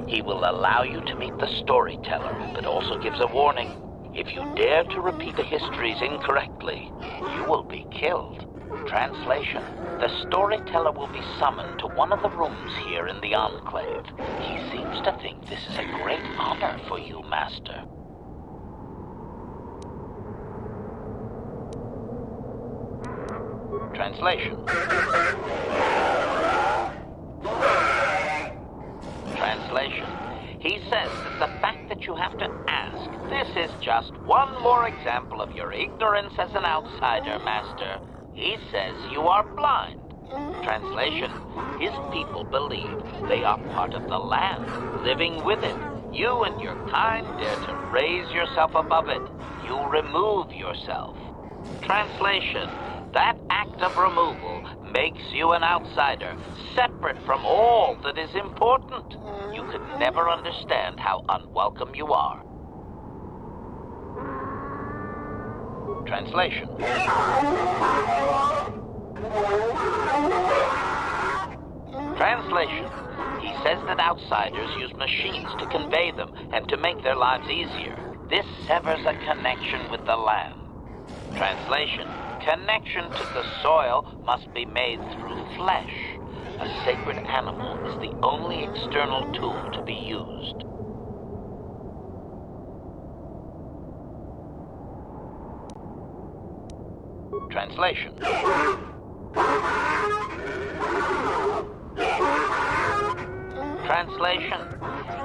He will allow you to meet the storyteller, but also gives a warning. If you dare to repeat the histories incorrectly, you will be killed. Translation. The storyteller will be summoned to one of the rooms here in the Enclave. He seems to think this is a great honor for you, Master. Translation. Translation. He says that the fact that you have to ask, this is just one more example of your ignorance as an outsider, Master. He says you are blind. Translation. His people believe they are part of the land, living with it. You and your kind dare to raise yourself above it. You remove yourself. Translation. That act of removal makes you an outsider, separate from all that is important. You could never understand how unwelcome you are. Translation. Translation. He says that outsiders use machines to convey them and to make their lives easier. This severs a connection with the land. Translation. Connection to the soil must be made through flesh. A sacred animal is the only external tool to be used. Translation. Translation.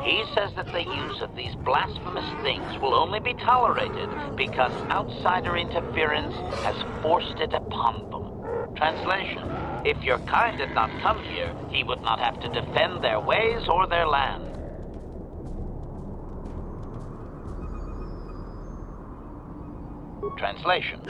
He says that the use of these blasphemous things will only be tolerated because outsider interference has forced it upon them. Translation. If your kind had not come here, he would not have to defend their ways or their land. Translation.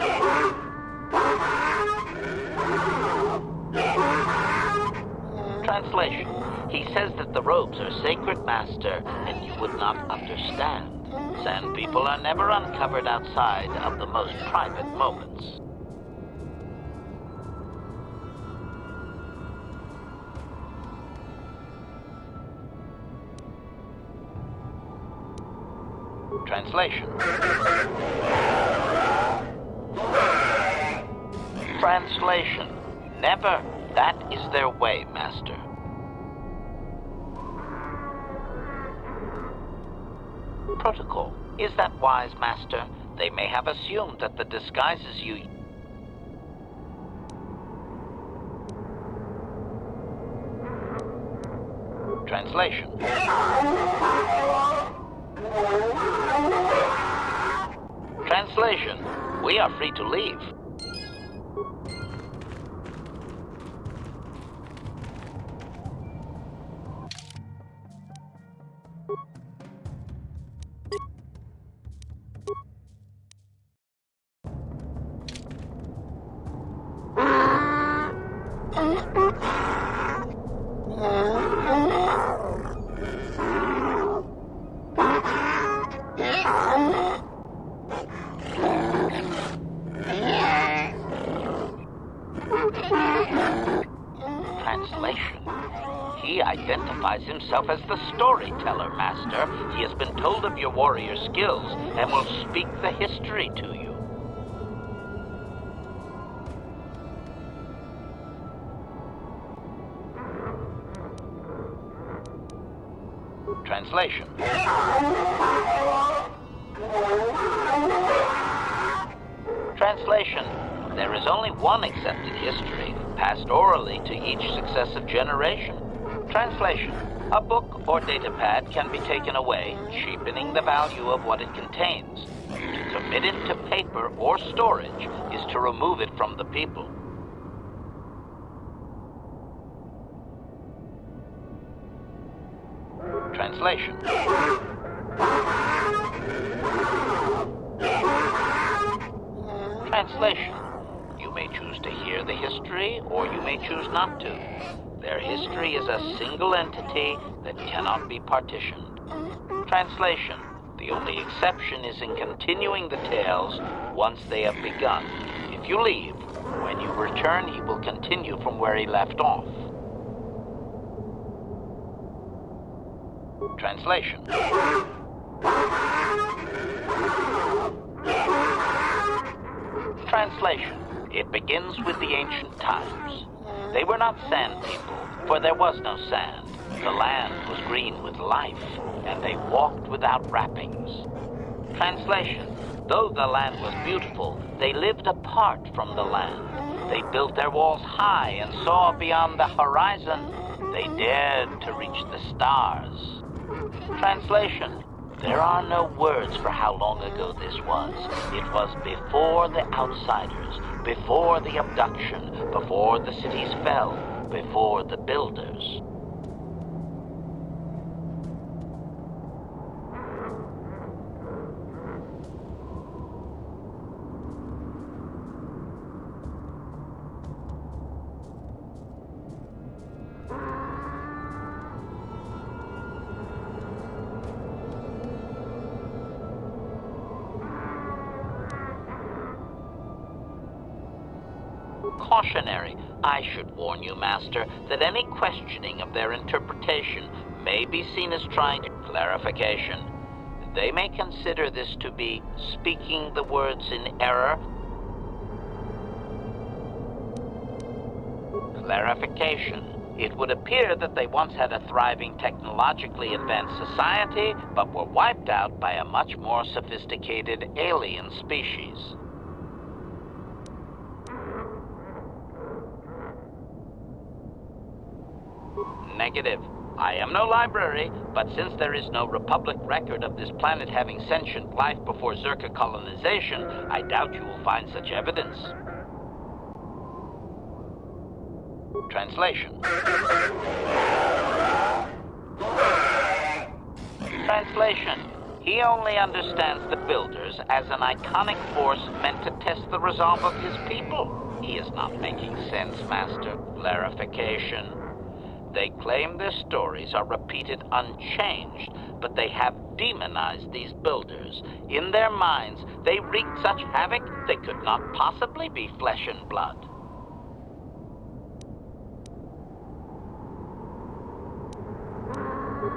Translation. He says that the robes are sacred, Master, and you would not understand. Sand people are never uncovered outside of the most private moments. Translation. Translation. Never. That is their way, Master. Protocol. Is that wise, Master? They may have assumed that the disguises you... Translation. Translation. We are free to leave. Translation. He identifies himself as the storyteller, Master. He has been told of your warrior skills and will speak the history to you. Translation. Translation. There is only one accepted history, passed orally to each successive generation. Translation. A book or datapad can be taken away, cheapening the value of what it contains. To commit it to paper or storage is to remove it from the people. Translation. Translation. You may choose to hear the history, or you may choose not to. Their history is a single entity that cannot be partitioned. Translation. The only exception is in continuing the tales once they have begun. If you leave, when you return, he will continue from where he left off. Translation. Translation. It begins with the ancient times. They were not sand people, for there was no sand. The land was green with life, and they walked without wrappings. Translation. Though the land was beautiful, they lived apart from the land. They built their walls high and saw beyond the horizon. They dared to reach the stars. Translation. There are no words for how long ago this was. It was before the outsiders, before the abduction, before the cities fell, before the builders. Cautionary. I should warn you, Master, that any questioning of their interpretation may be seen as trying to clarification. They may consider this to be speaking the words in error. Clarification. It would appear that they once had a thriving, technologically advanced society, but were wiped out by a much more sophisticated alien species. Negative. I am no library, but since there is no Republic record of this planet having sentient life before Zerka colonization, I doubt you will find such evidence. Translation. Translation. He only understands the Builders as an iconic force meant to test the resolve of his people. He is not making sense, Master. Clarification. They claim their stories are repeated unchanged, but they have demonized these Builders. In their minds, they wreaked such havoc they could not possibly be flesh and blood.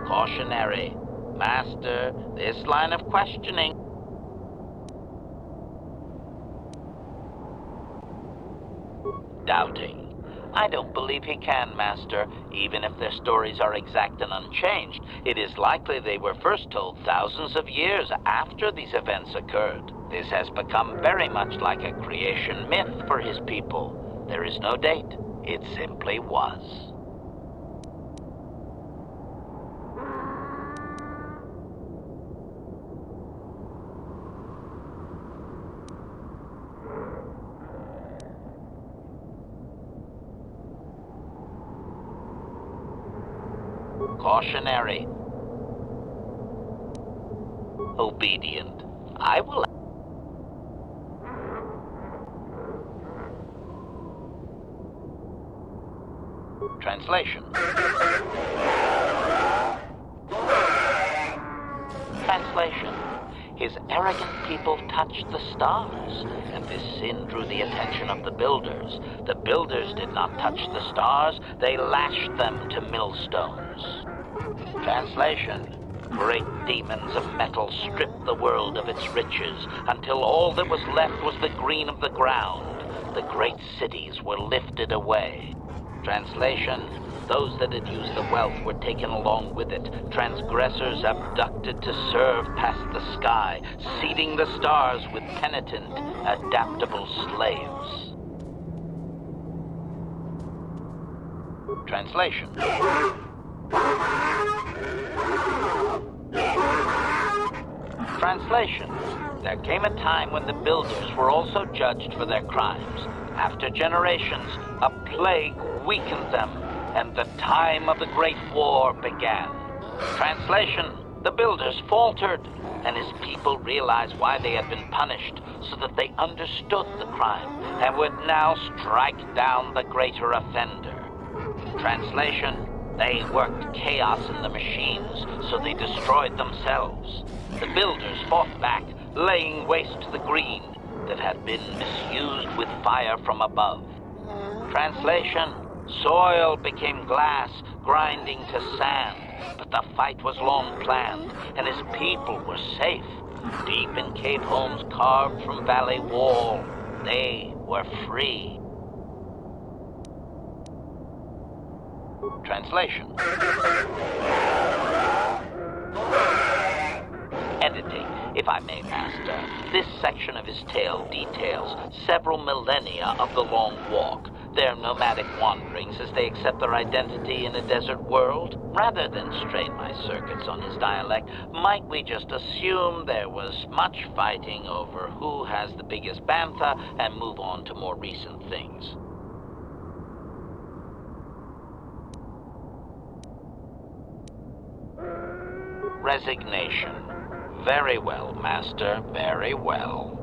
Cautionary. Master, this line of questioning. Doubting. I don't believe he can, Master. Even if their stories are exact and unchanged, it is likely they were first told thousands of years after these events occurred. This has become very much like a creation myth for his people. There is no date. It simply was. Cautionary. Obedient. I will... Translation. Translation. His arrogant people touched the stars, and this sin drew the attention of the builders. The builders did not touch the stars, they lashed them to millstones. Translation. Great demons of metal stripped the world of its riches, until all that was left was the green of the ground. The great cities were lifted away. Translation. Those that had used the wealth were taken along with it. Transgressors abducted to serve past the sky, seeding the stars with penitent, adaptable slaves. Translation. Translation. There came a time when the builders were also judged for their crimes. After generations, a plague weakened them, and the time of the Great War began. Translation. The builders faltered, and his people realized why they had been punished, so that they understood the crime, and would now strike down the greater offender. Translation. They worked chaos in the machines, so they destroyed themselves. The builders fought back, laying waste to the green that had been misused with fire from above. Translation. Soil became glass, grinding to sand, but the fight was long planned, and his people were safe. Deep in cave homes carved from valley wall, they were free. Translation. Editing, if I may, Master. This section of his tale details several millennia of the long walk, their nomadic wanderings as they accept their identity in a desert world. Rather than strain my circuits on his dialect, might we just assume there was much fighting over who has the biggest bantha and move on to more recent things? Resignation. Very well, Master, very well.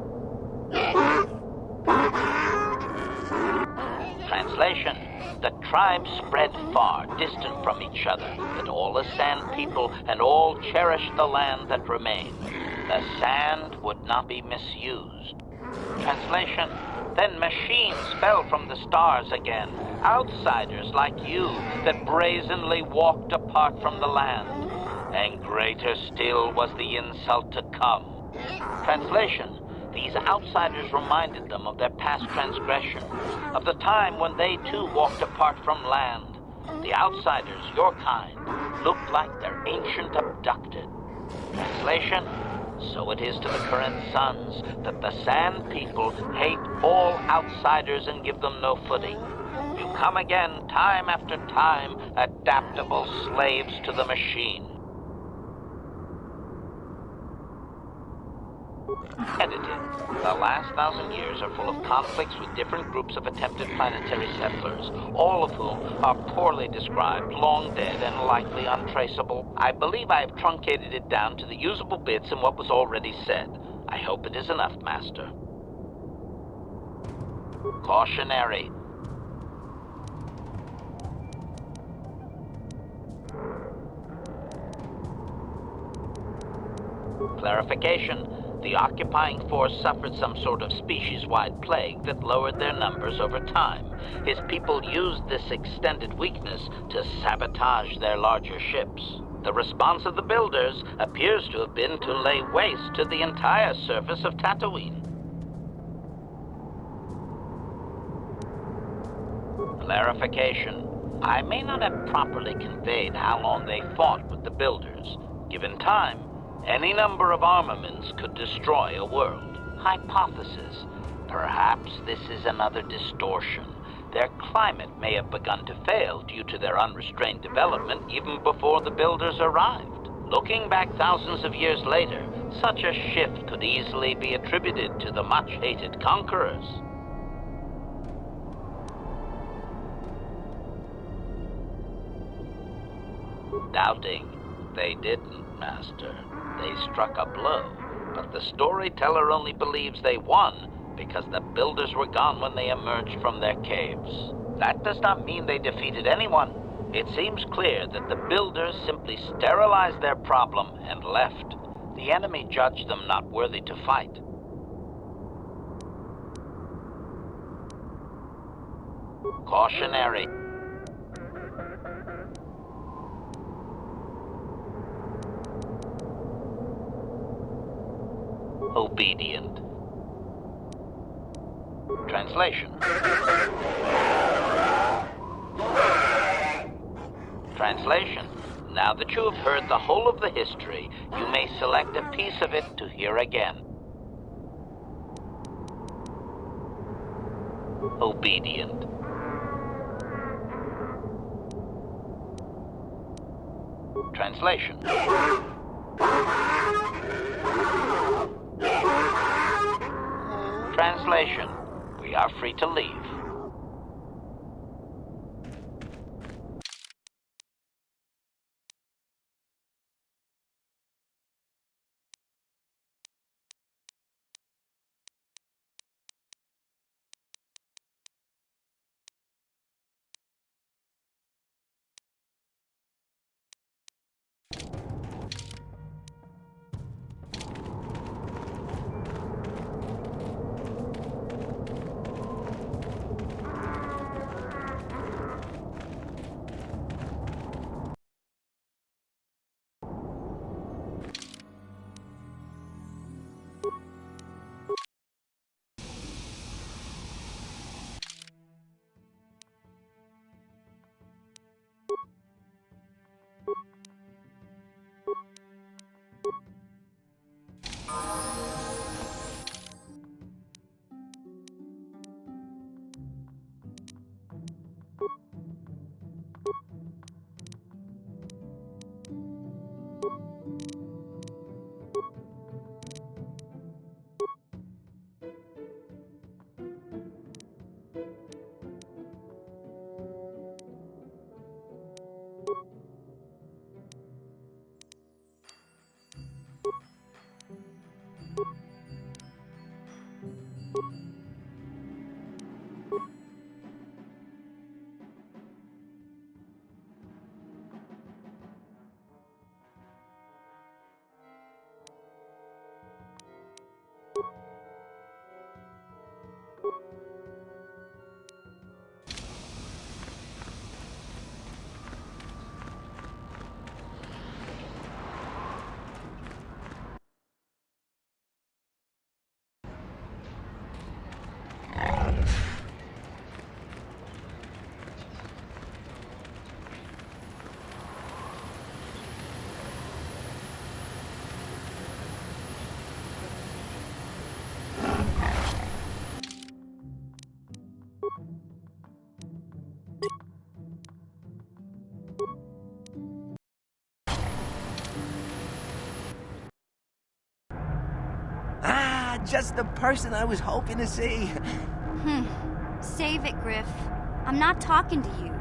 Translation. The tribes spread far, distant from each other, but all the sand people and all cherished the land that remained. The sand would not be misused. Translation. Then machines fell from the stars again, outsiders like you that brazenly walked apart from the land. And greater still was the insult to come. Translation. These outsiders reminded them of their past transgression, of the time when they too walked apart from land. The outsiders, your kind, looked like their ancient abducted. Translation. So it is to the current sons that the Sand People hate all outsiders and give them no footing. You come again, time after time, adaptable slaves to the machine. Edited. The last 1,000 years are full of conflicts with different groups of attempted planetary settlers, all of whom are poorly described, long dead, and likely untraceable. I believe I have truncated it down to the usable bits in what was already said. I hope it is enough, Master. Cautionary. Clarification. The occupying force suffered some sort of species-wide plague that lowered their numbers over time. His people used this extended weakness to sabotage their larger ships. The response of the builders appears to have been to lay waste to the entire surface of Tatooine. Clarification. I may not have properly conveyed how long they fought with the builders. Given time, any number of armaments could destroy a world. Hypothesis. Perhaps this is another distortion. Their climate may have begun to fail due to their unrestrained development even before the builders arrived. Looking back thousands of years later, such a shift could easily be attributed to the much-hated conquerors. doubting. They didn't, Master. They struck a blow. But the storyteller only believes they won because the builders were gone when they emerged from their caves. That does not mean they defeated anyone. It seems clear that the builders simply sterilized their problem and left. The enemy judged them not worthy to fight. Cautionary. Obedient. Translation. Translation. Now that you have heard the whole of the history, you may select a piece of it to hear again. Obedient. Translation. Translation. We are free to leave. Just the person I was hoping to see. Save it, Griff. I'm not talking to you.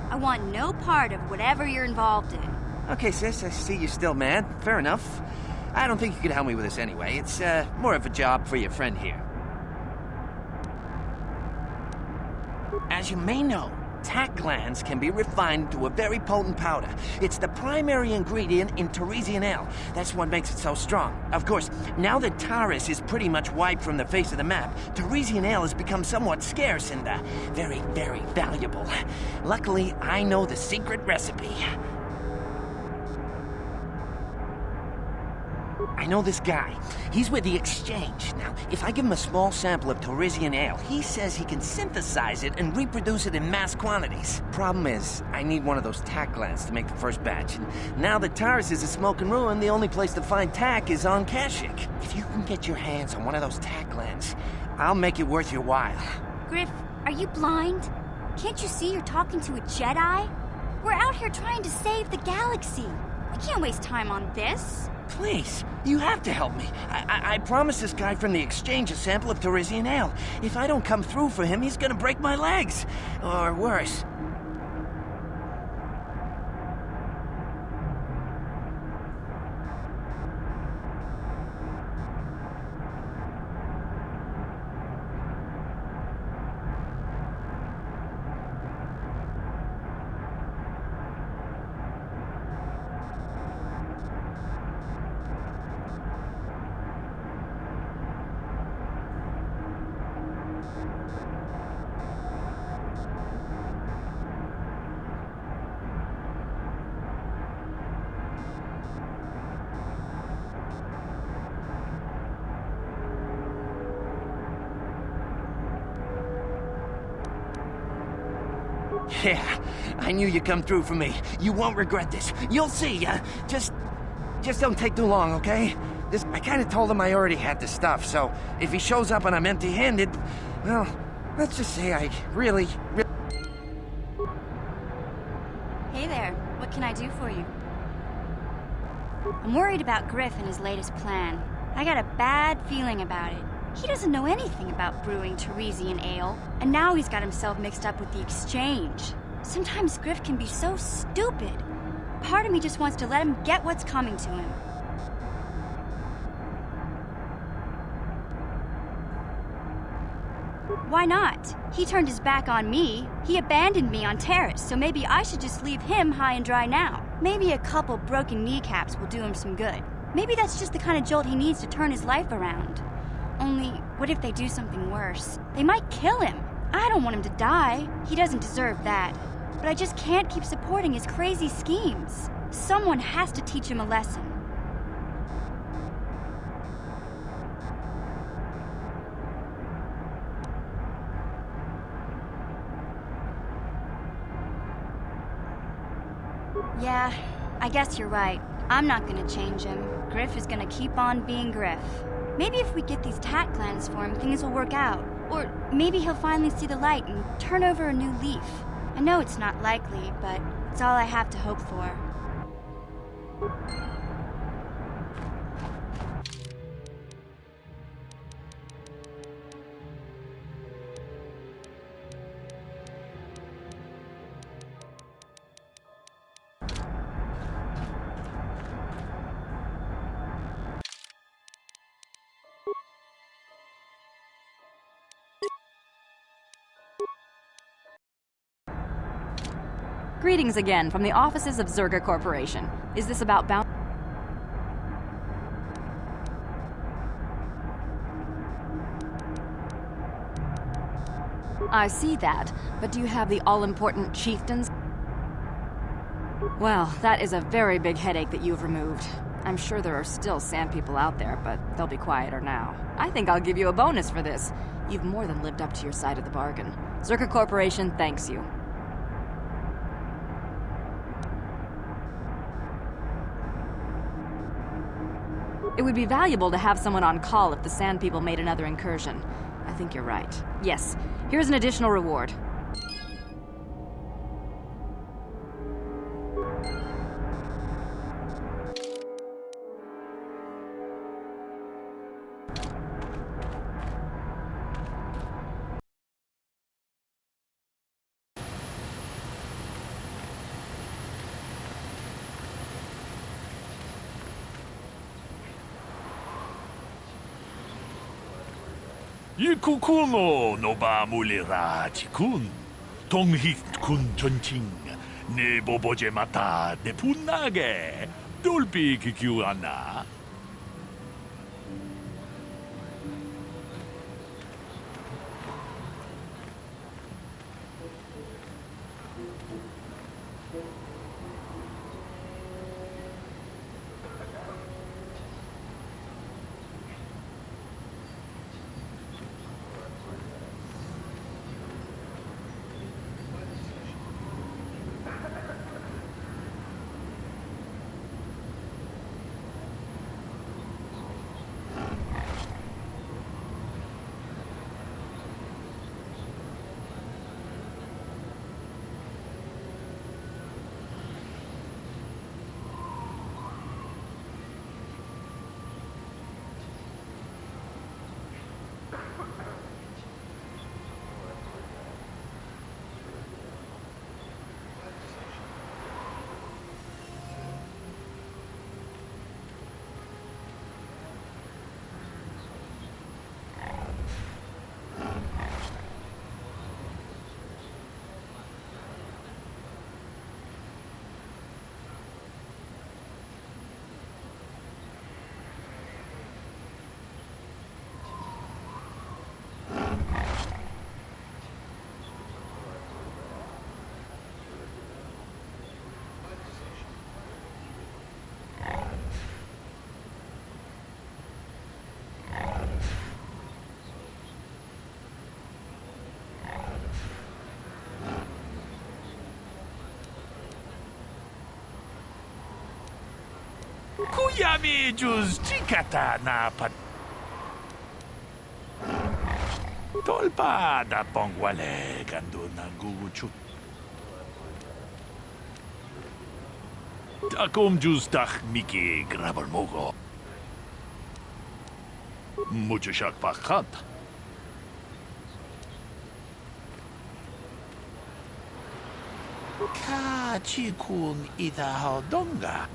I want no part of whatever you're involved in. Okay, sis, I see you're still mad. Fair enough. I don't think you could help me with this anyway. It's more of a job for your friend here. As you may know, tack glands can be refined to a very potent powder. It's the primary ingredient in Teresian ale. That's what makes it so strong. Of course, now that Taris is pretty much wiped from the face of the map, Teresian ale has become somewhat scarce and very, very valuable. Luckily, I know the secret recipe. I know this guy. He's with the Exchange. Now, if I give him a small sample of Teresian ale, he says he can synthesize it and reproduce it in mass quantities. Problem is, I need one of those tack glands to make the first batch, and now that Taris is a smoking ruin, the only place to find tack is on Kashyyyk. If you can get your hands on one of those tack glands, I'll make it worth your while. Griff, are you blind? Can't you see you're talking to a Jedi? We're out here trying to save the galaxy. We can't waste time on this. Please, you have to help me. I promised this guy from the Exchange a sample of Teresian ale. If I don't come through for him, he's gonna break my legs. Or worse. Yeah, I knew you'd come through for me. You won't regret this. You'll see. Just don't take too long, okay? I kind of told him I already had the stuff, so if he shows up and I'm empty-handed, well, let's just say I really... Hey there, what can I do for you? I'm worried about Griff and his latest plan. I got a bad feeling about it. He doesn't know anything about brewing Teresian ale, and now he's got himself mixed up with the exchange. Sometimes Griff can be so stupid. Part of me just wants to let him get what's coming to him. Why not? He turned his back on me. He abandoned me on Terrace, so maybe I should just leave him high and dry now. Maybe a couple broken kneecaps will do him some good. Maybe that's just the kind of jolt he needs to turn his life around. Only, what if they do something worse? They might kill him. I don't want him to die. He doesn't deserve that. But I just can't keep supporting his crazy schemes. Someone has to teach him a lesson. Yeah, I guess you're right. I'm not gonna change him. Griff is gonna keep on being Griff. Maybe if we get these tat clans for him, things will work out. Or maybe he'll finally see the light and turn over a new leaf. I know it's not likely, but it's all I have to hope for. Greetings again from the offices of Zerga Corporation. Is this about bound? I see that, but do you have the all-important chieftains? Well, that is a very big headache that you've removed. I'm sure there are still sand people out there, but they'll be quieter now. I think I'll give you a bonus for this. You've more than lived up to your side of the bargain. Zerga Corporation thanks you. It would be valuable to have someone on call if the Sand People made another incursion. I think you're right. Yes, here's an additional reward. 이쿠쿠노 노바물리라지군 동히군 전칭 네 보보제 마타 네 분나게 돌비 기규하나 Kuyami juz chikata na pat. Tolpa da pongwale gando na guguchut. Takom juz tach miki grabal mogo. Mucho shak pakat. Ka chikun ida hodonga.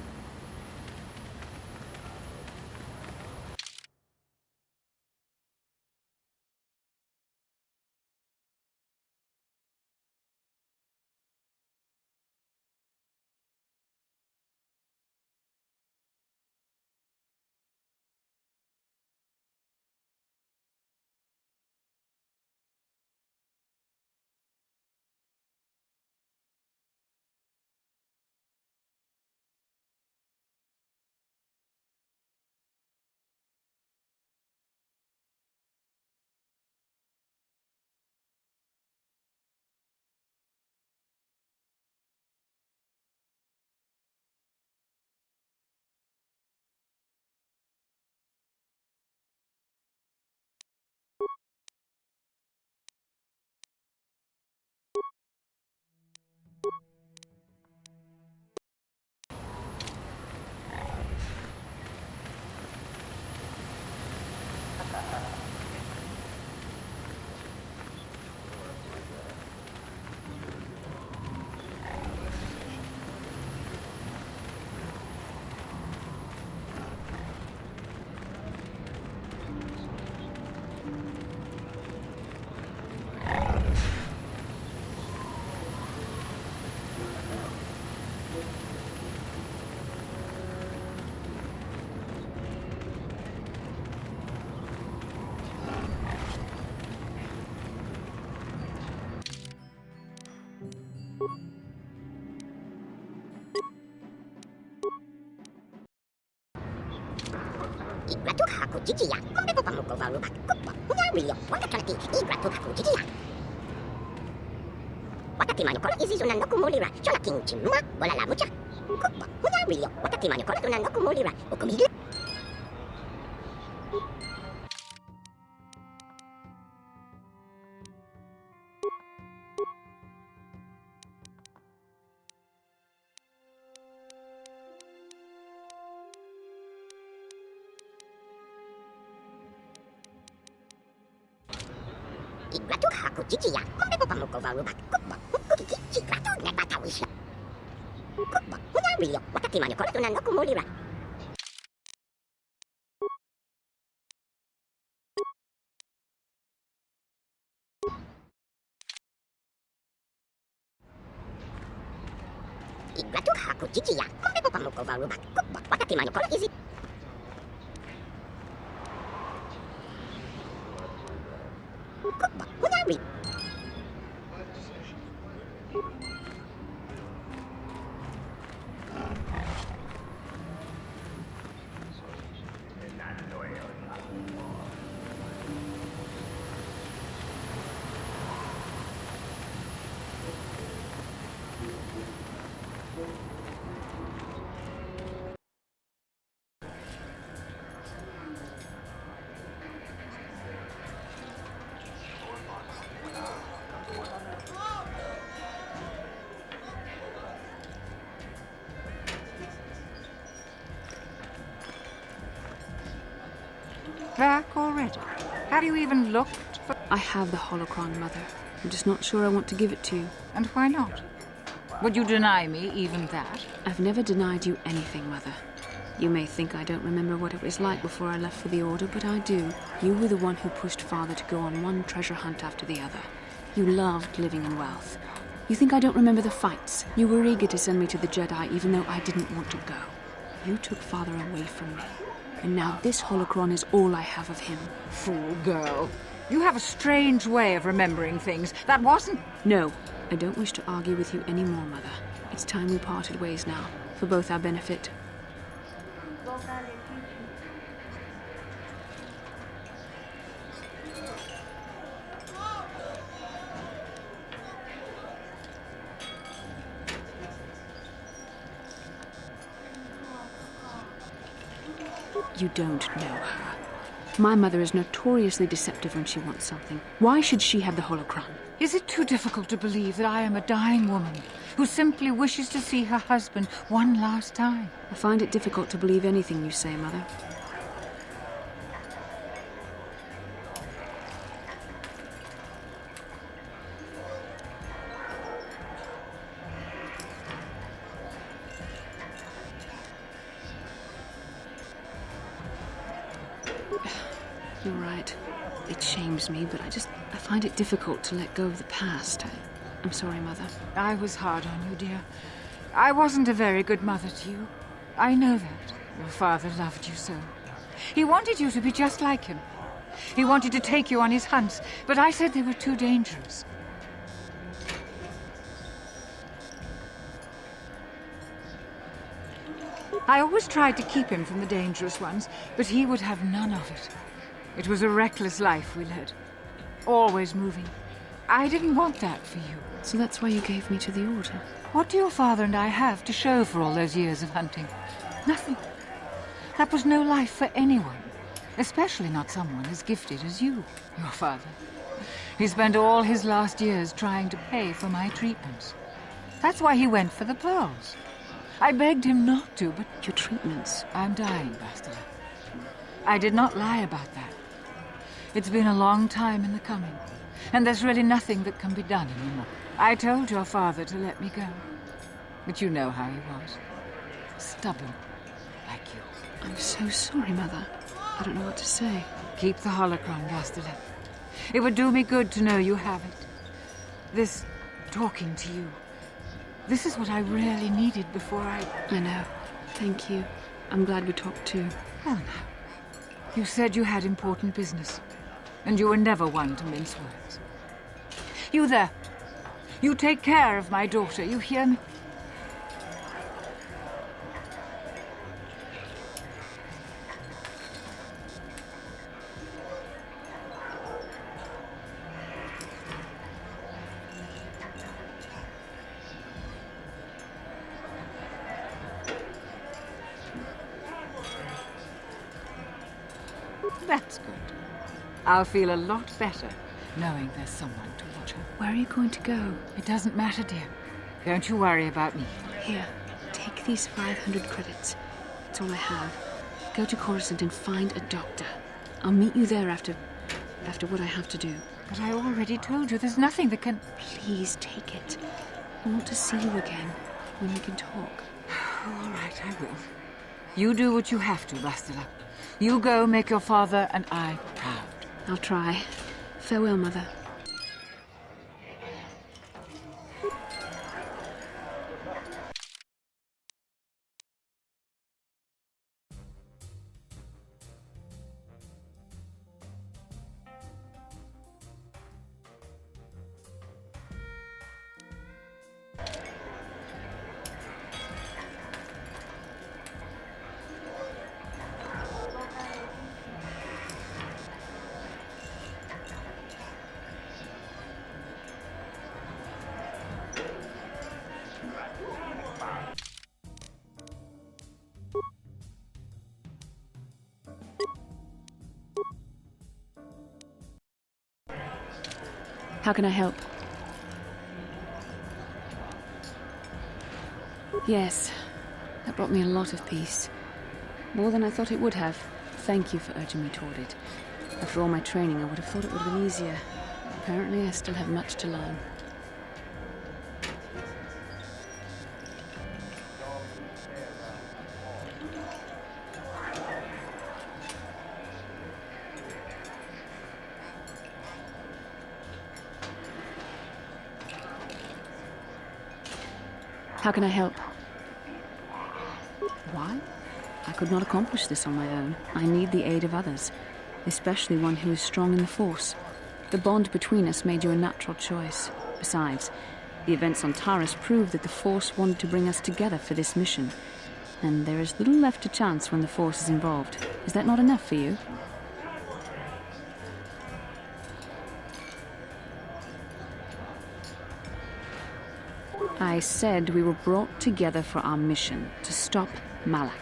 Back already? Have you even looked for... I have the holocron, Mother. I'm just not sure I want to give it to you. And why not? Would you deny me even that? I've never denied you anything, Mother. You may think I don't remember what it was like before I left for the Order, but I do. You were the one who pushed Father to go on one treasure hunt after the other. You loved living in wealth. You think I don't remember the fights? You were eager to send me to the Jedi even though I didn't want to go. You took Father away from me. And now this holocron is all I have of him. Fool girl. You have a strange way of remembering things. That wasn't... No, I don't wish to argue with you anymore, Mother. It's time we parted ways now, for both our benefit. You don't know her. My mother is notoriously deceptive when she wants something. Why should she have the holocron? Is it too difficult to believe that I am a dying woman who simply wishes to see her husband one last time? I find it difficult to believe anything you say, Mother. You're right. It shames me, but I find it difficult to let go of the past. I'm sorry, Mother. I was hard on you, dear. I wasn't a very good mother to you. I know that. Your father loved you so. He wanted you to be just like him. He wanted to take you on his hunts, but I said they were too dangerous. I always tried to keep him from the dangerous ones, but he would have none of it. It was a reckless life we led. Always moving. I didn't want that for you. So that's why you gave me to the Order? What do your father and I have to show for all those years of hunting? Nothing. That was no life for anyone. Especially not someone as gifted as you, your father. He spent all his last years trying to pay for my treatments. That's why he went for the pearls. I begged him not to, but... Your treatments? I'm dying, Bastila. I did not lie about that. It's been a long time in the coming, and there's really nothing that can be done anymore. I told your father to let me go, but you know how he was. Stubborn, like you. I'm so sorry, Mother. I don't know what to say. Keep the holocron, Bastila. It would do me good to know you have it. This talking to you. This is what I really needed before I know. Thank you. I'm glad we talked too. Oh, no. You said you had important business, and you were never one to mince words. You there. You take care of my daughter, you hear me? That's good. I'll feel a lot better knowing there's someone to watch her. Where are you going to go? It doesn't matter, dear. Don't you worry about me. Here, take these 500 credits. It's all I have. Go to Coruscant and find a doctor. I'll meet you there after what I have to do. But I already told you there's nothing that can... Please take it. I want to see you again when we can talk. All right, I will. You do what you have to, Bastila. You go make your father and I proud. I'll try. Farewell, Mother. How can I help? Yes, that brought me a lot of peace. More than I thought it would have. Thank you for urging me toward it. After all my training, I would have thought it would have been easier. Apparently, I still have much to learn. How can I help? Why? I could not accomplish this on my own. I need the aid of others, especially one who is strong in the Force. The bond between us made you a natural choice. Besides, the events on Taris prove that the Force wanted to bring us together for this mission. And there is little left to chance when the Force is involved. Is that not enough for you? I said we were brought together for our mission, to stop Malak.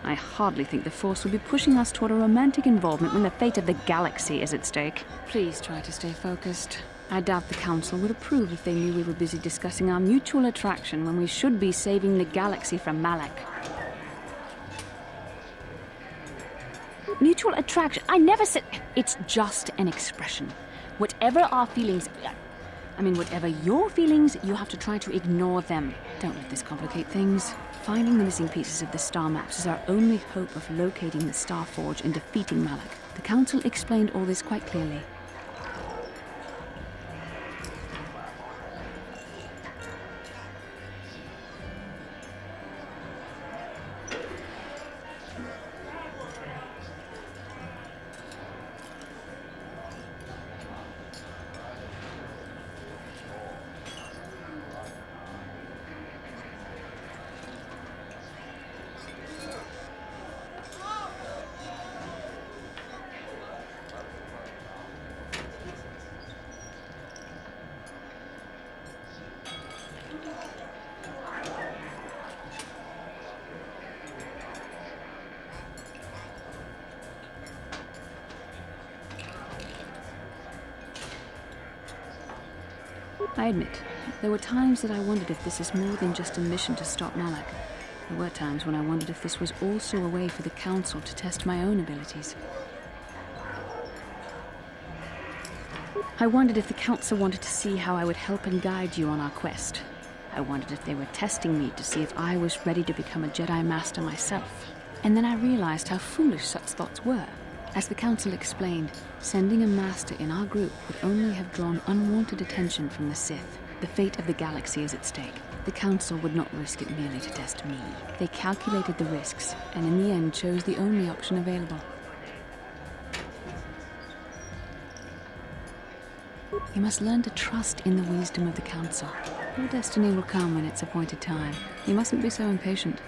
I hardly think the Force will be pushing us toward a romantic involvement when the fate of the galaxy is at stake. Please try to stay focused. I doubt the Council would approve if they knew we were busy discussing our mutual attraction when we should be saving the galaxy from Malak. Mutual attraction? I never said... It's just an expression. Whatever our feelings... whatever your feelings, you have to try to ignore them. Don't let this complicate things. Finding the missing pieces of the star maps is our only hope of locating the Star Forge and defeating Malak. The Council explained all this quite clearly. I admit, there were times that I wondered if this is more than just a mission to stop Malak. There were times when I wondered if this was also a way for the Council to test my own abilities. I wondered if the Council wanted to see how I would help and guide you on our quest. I wondered if they were testing me to see if I was ready to become a Jedi Master myself. And then I realized how foolish such thoughts were. As the Council explained, sending a Master in our group would only have drawn unwanted attention from the Sith. The fate of the galaxy is at stake. The Council would not risk it merely to test me. They calculated the risks, and in the end chose the only option available. You must learn to trust in the wisdom of the Council. Your destiny will come when its appointed time. You mustn't be so impatient.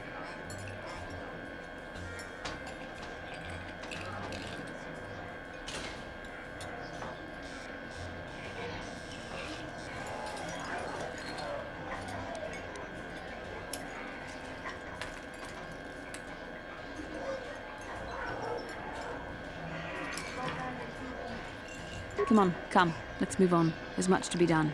Come on, come. Let's move on. There's much to be done.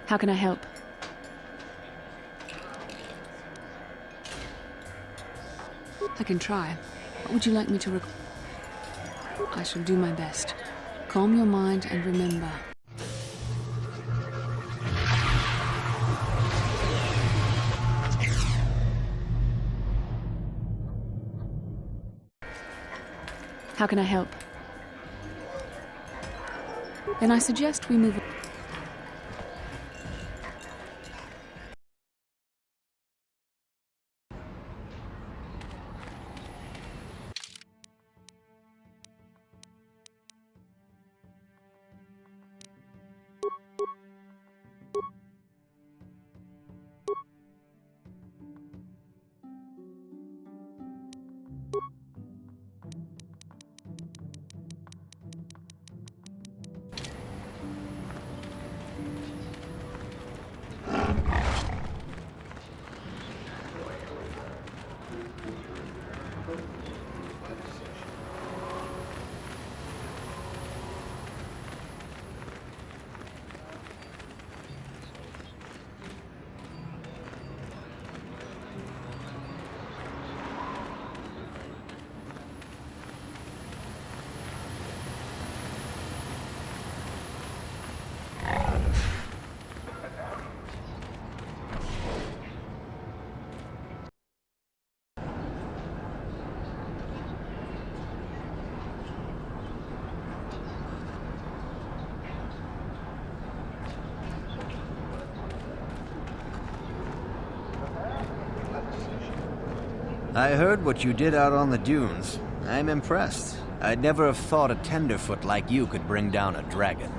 How can I help? I can try. What would you like me to I shall do my best. Calm your mind and remember. How can I help? Then I suggest we move. I heard what you did out on the dunes. I'm impressed. I'd never have thought a tenderfoot like you could bring down a dragon.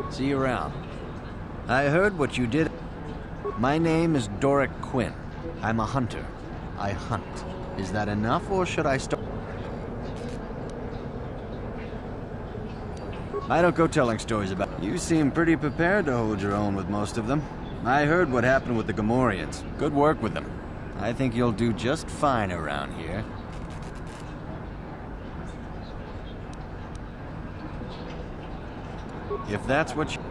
See you around. I heard what you did. My name is Doric Quinn. I'm a hunter. I hunt. Is that enough, or should I start? I don't go telling stories about... You seem pretty prepared to hold your own with most of them. I heard what happened with the Gamorreans. Good work with them. I think you'll do just fine around here. If that's what you...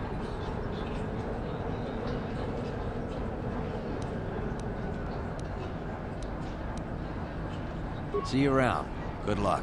See you around. Good luck.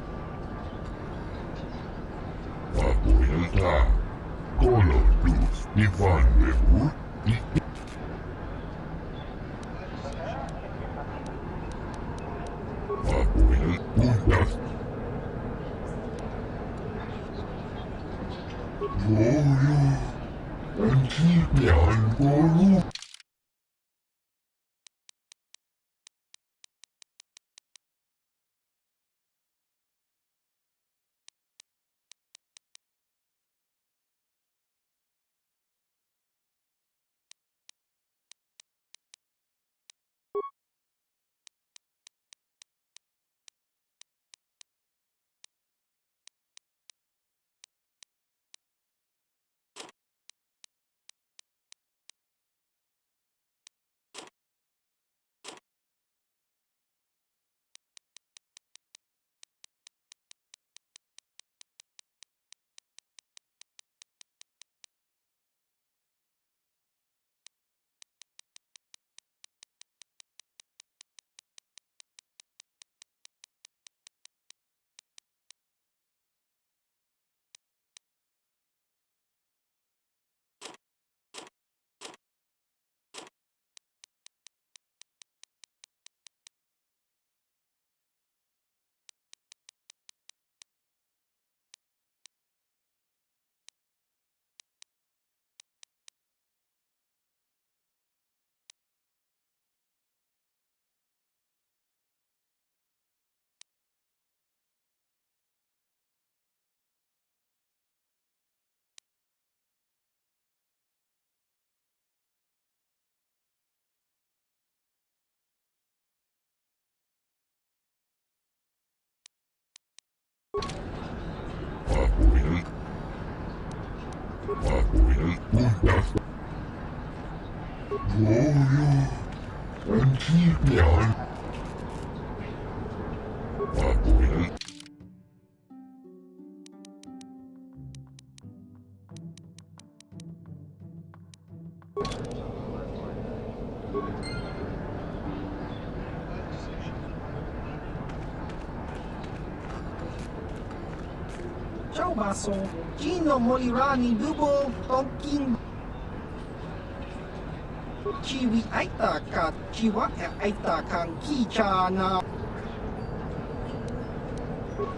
Tau baso, Gino Molirani Lubo, Tonkin. Chiwi Aita Kat, Chiwa Aita Kan Kichana.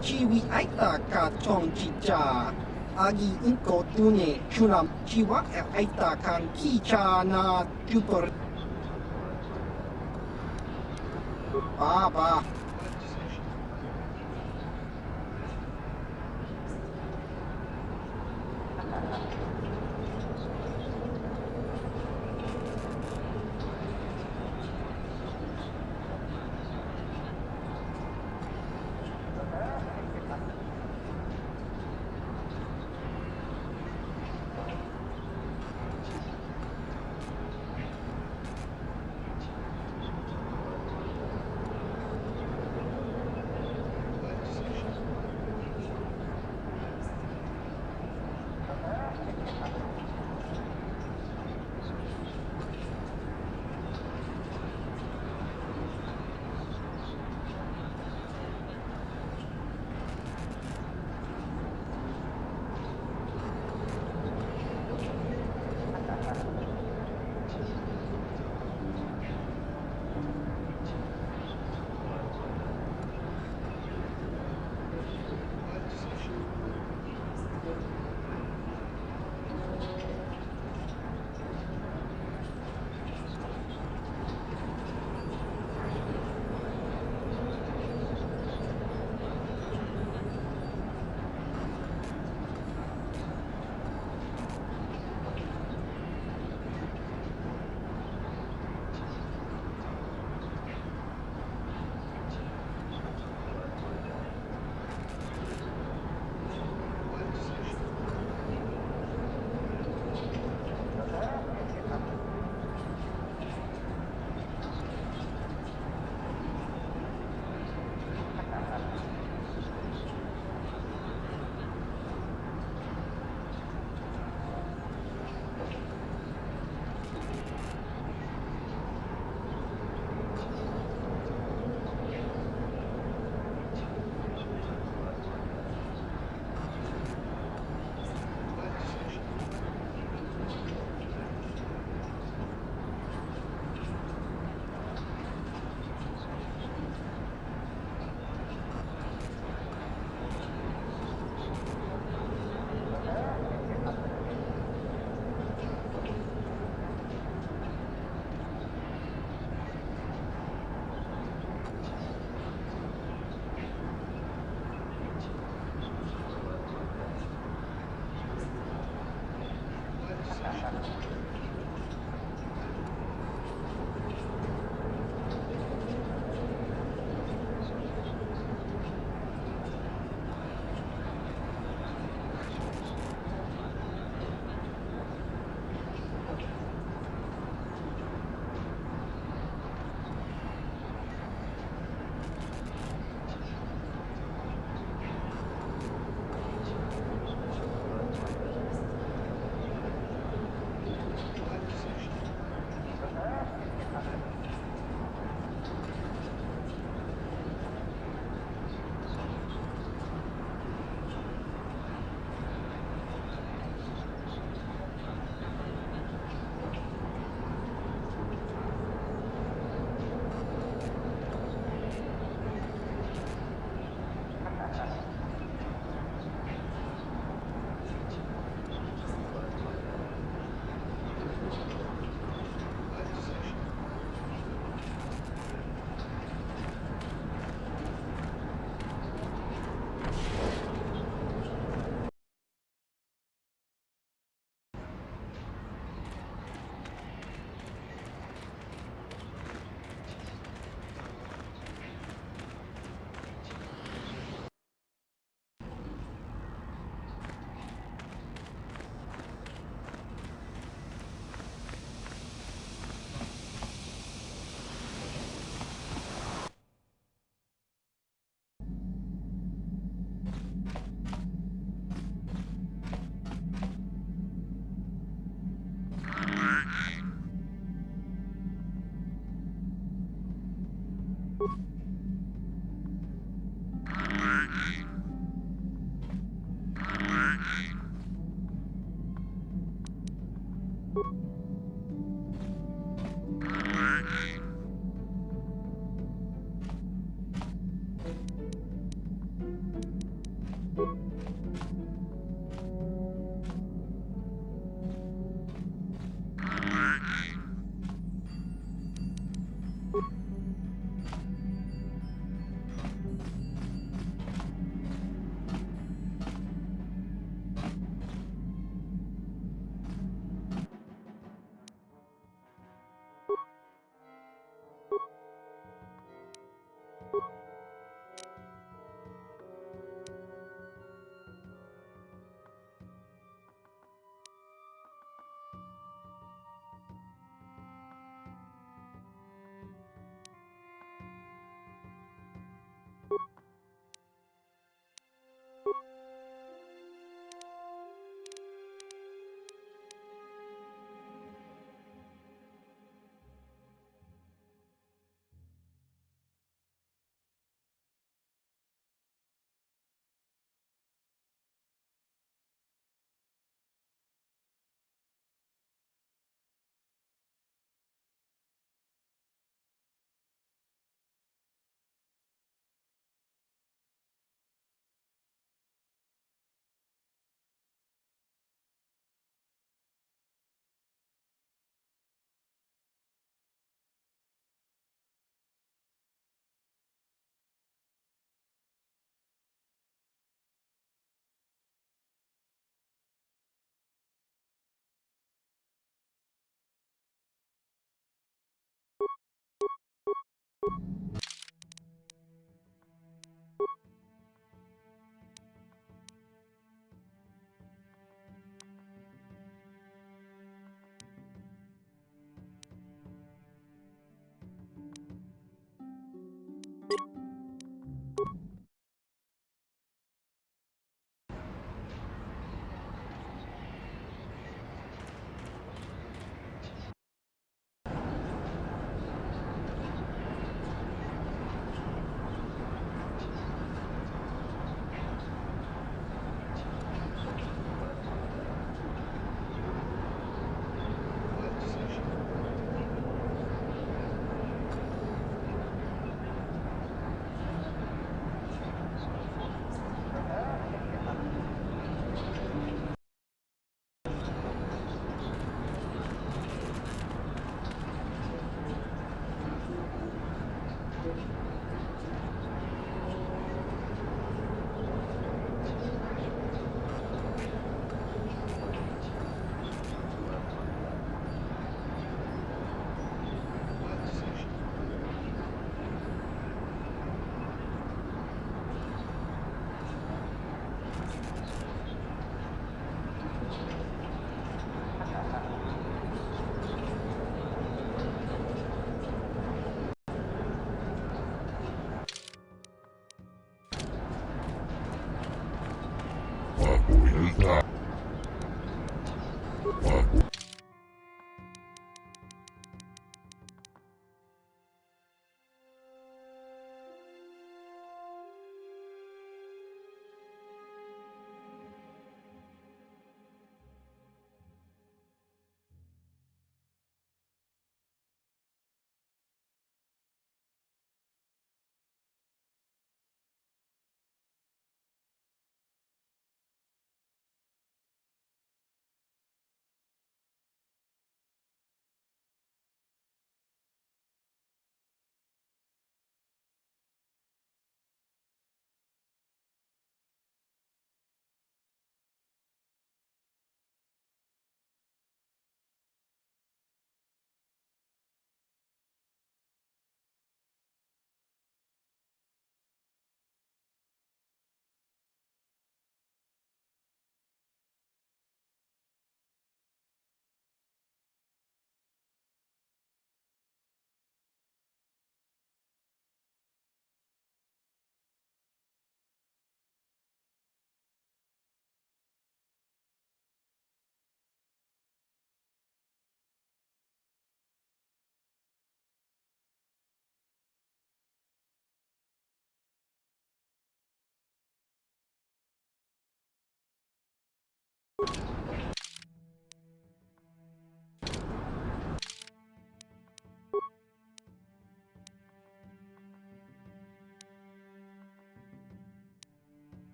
Chiwi Aita Kat Chong Chicha. Agi Inko Tune, Chunam, Chiwa Aita Kan Kichana, Jupiter. Baba.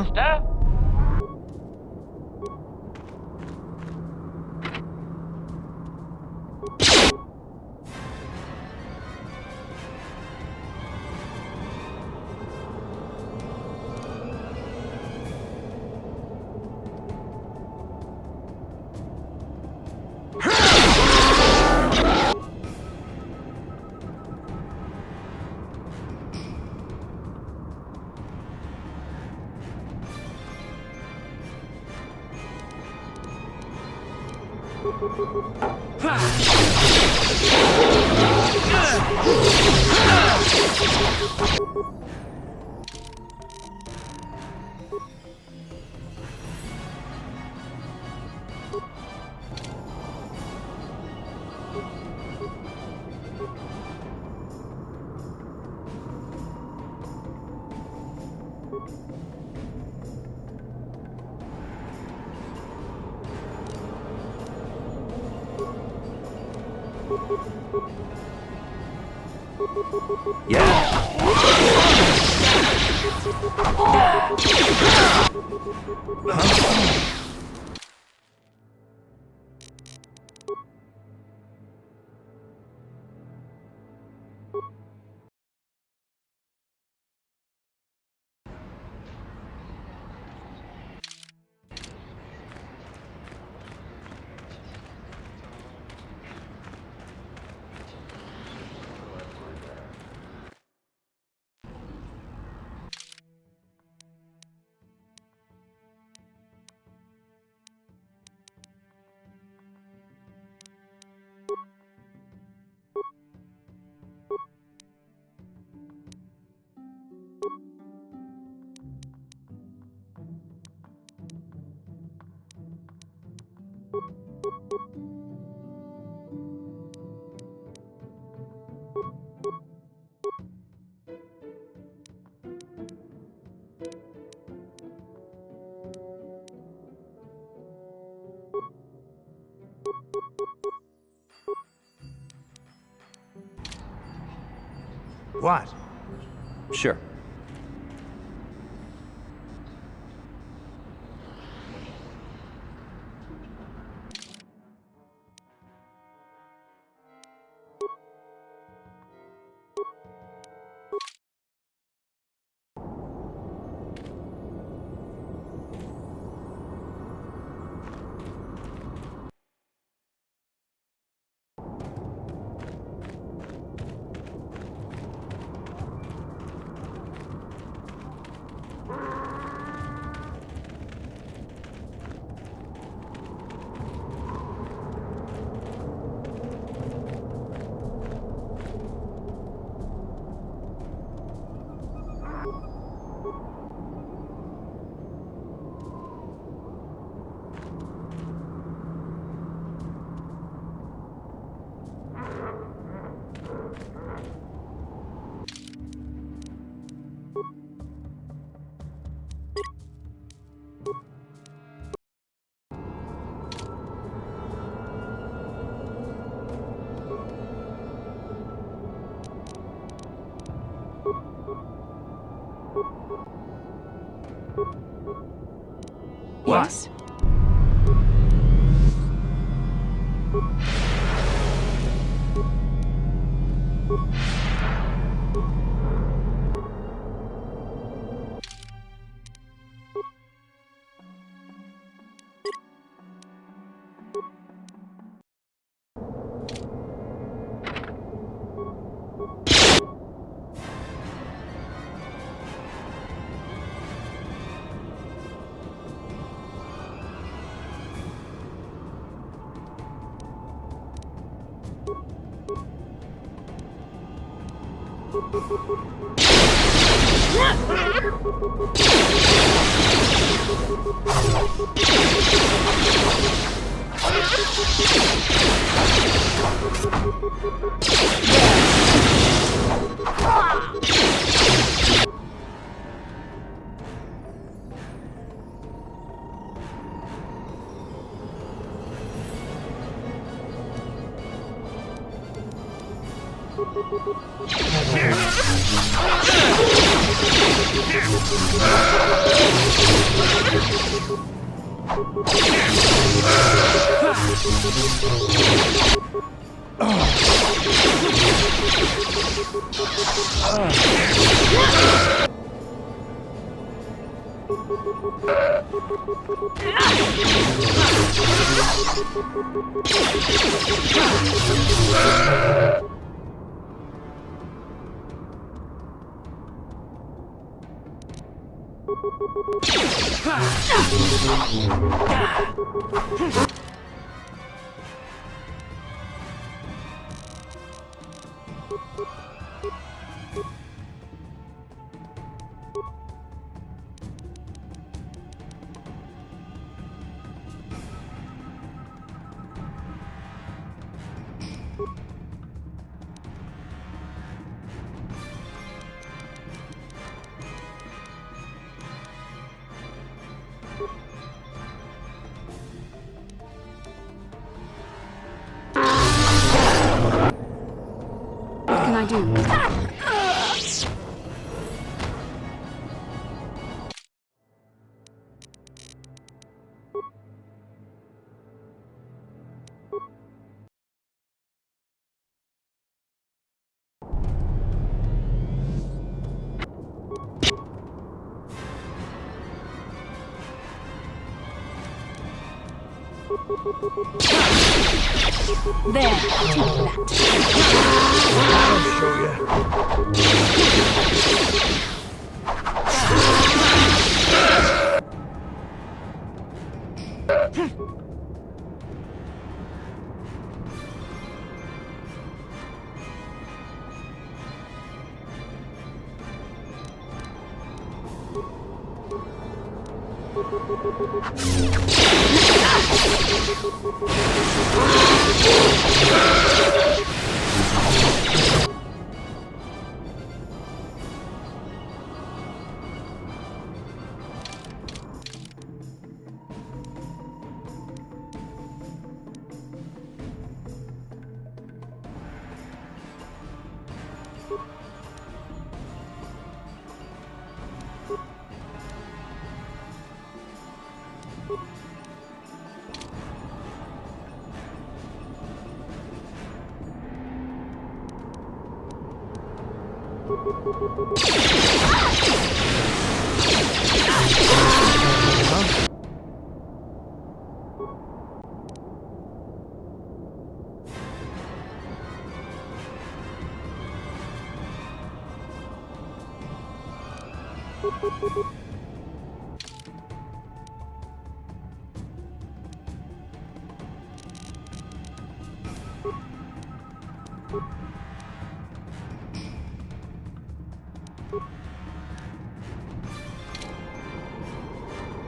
Master? What? Sure. Yes. do. There, take that. I'll show you.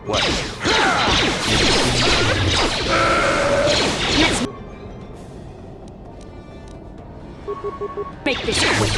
What? Let's make this quick.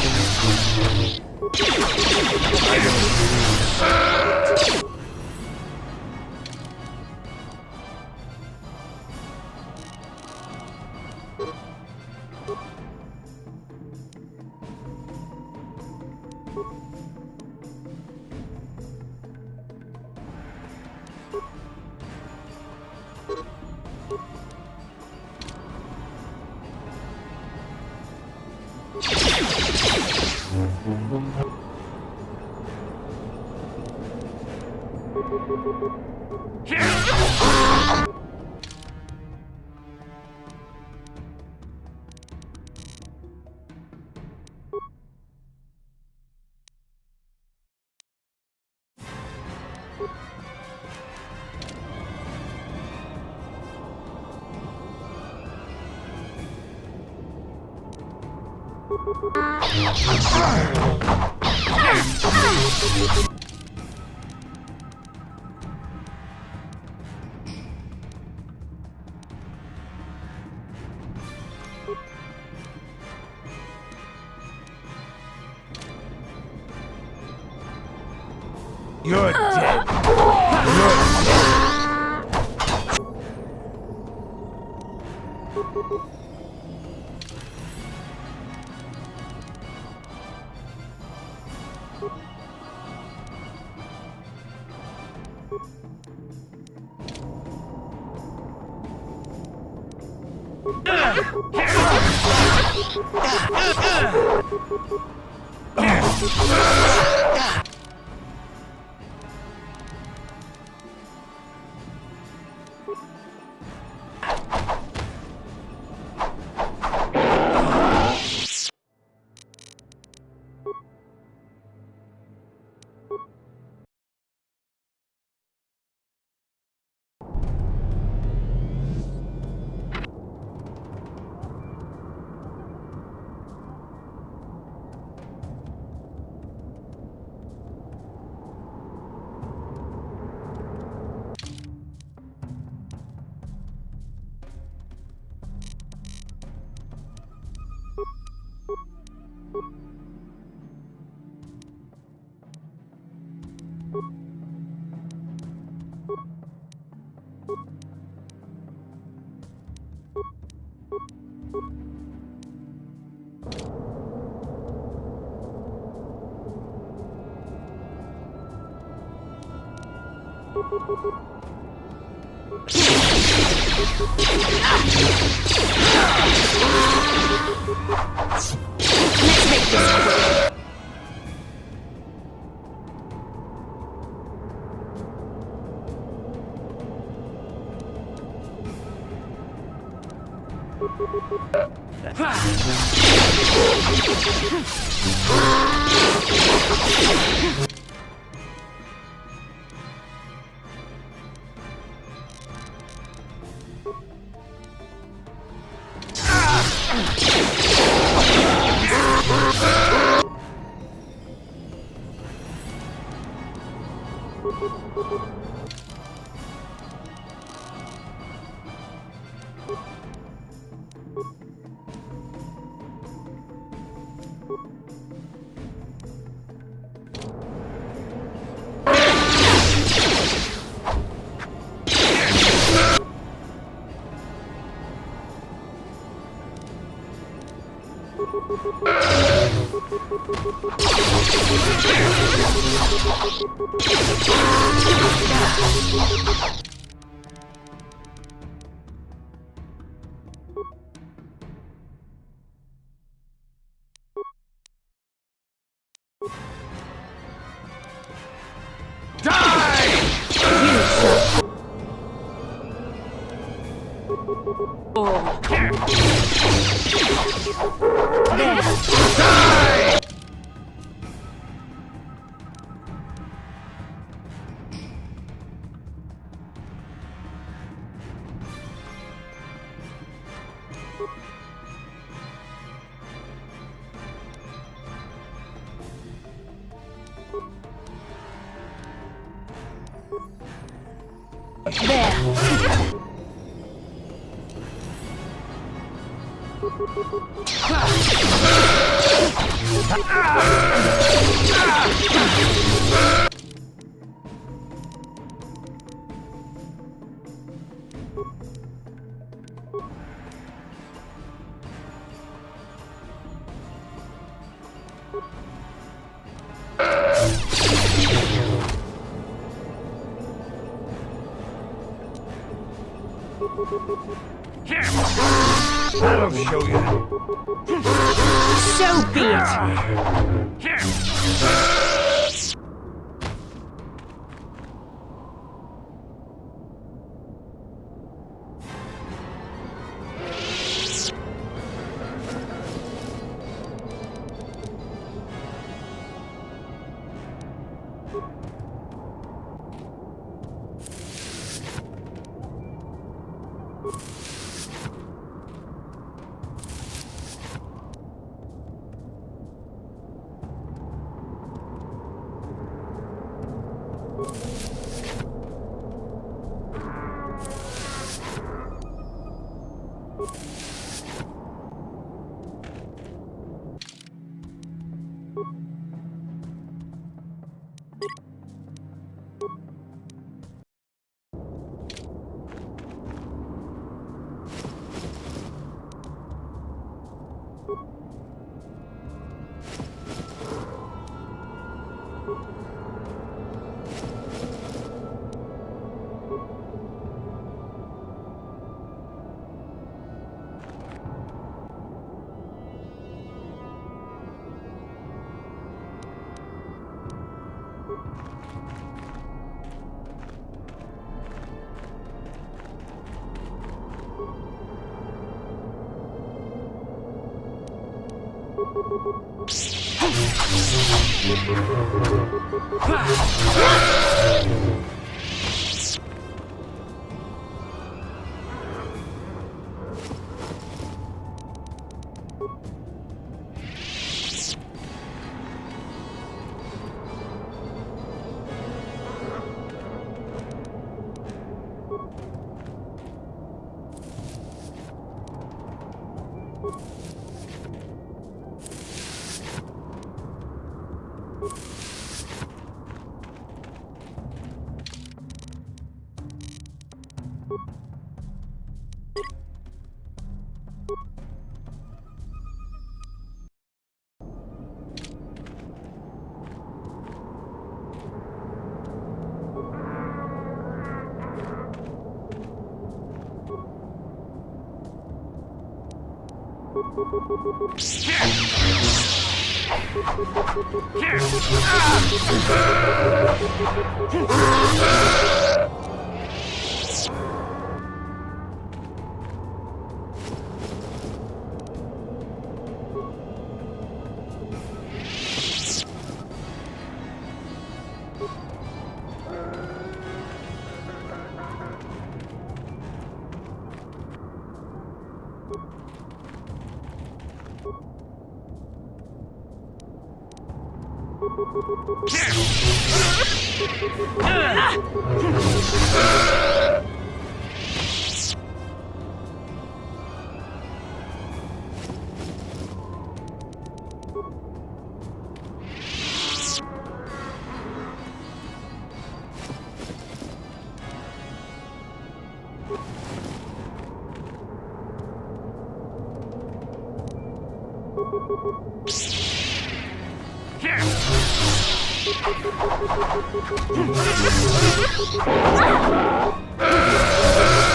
You're dead. Let's make this quick. That'll show you. So be it.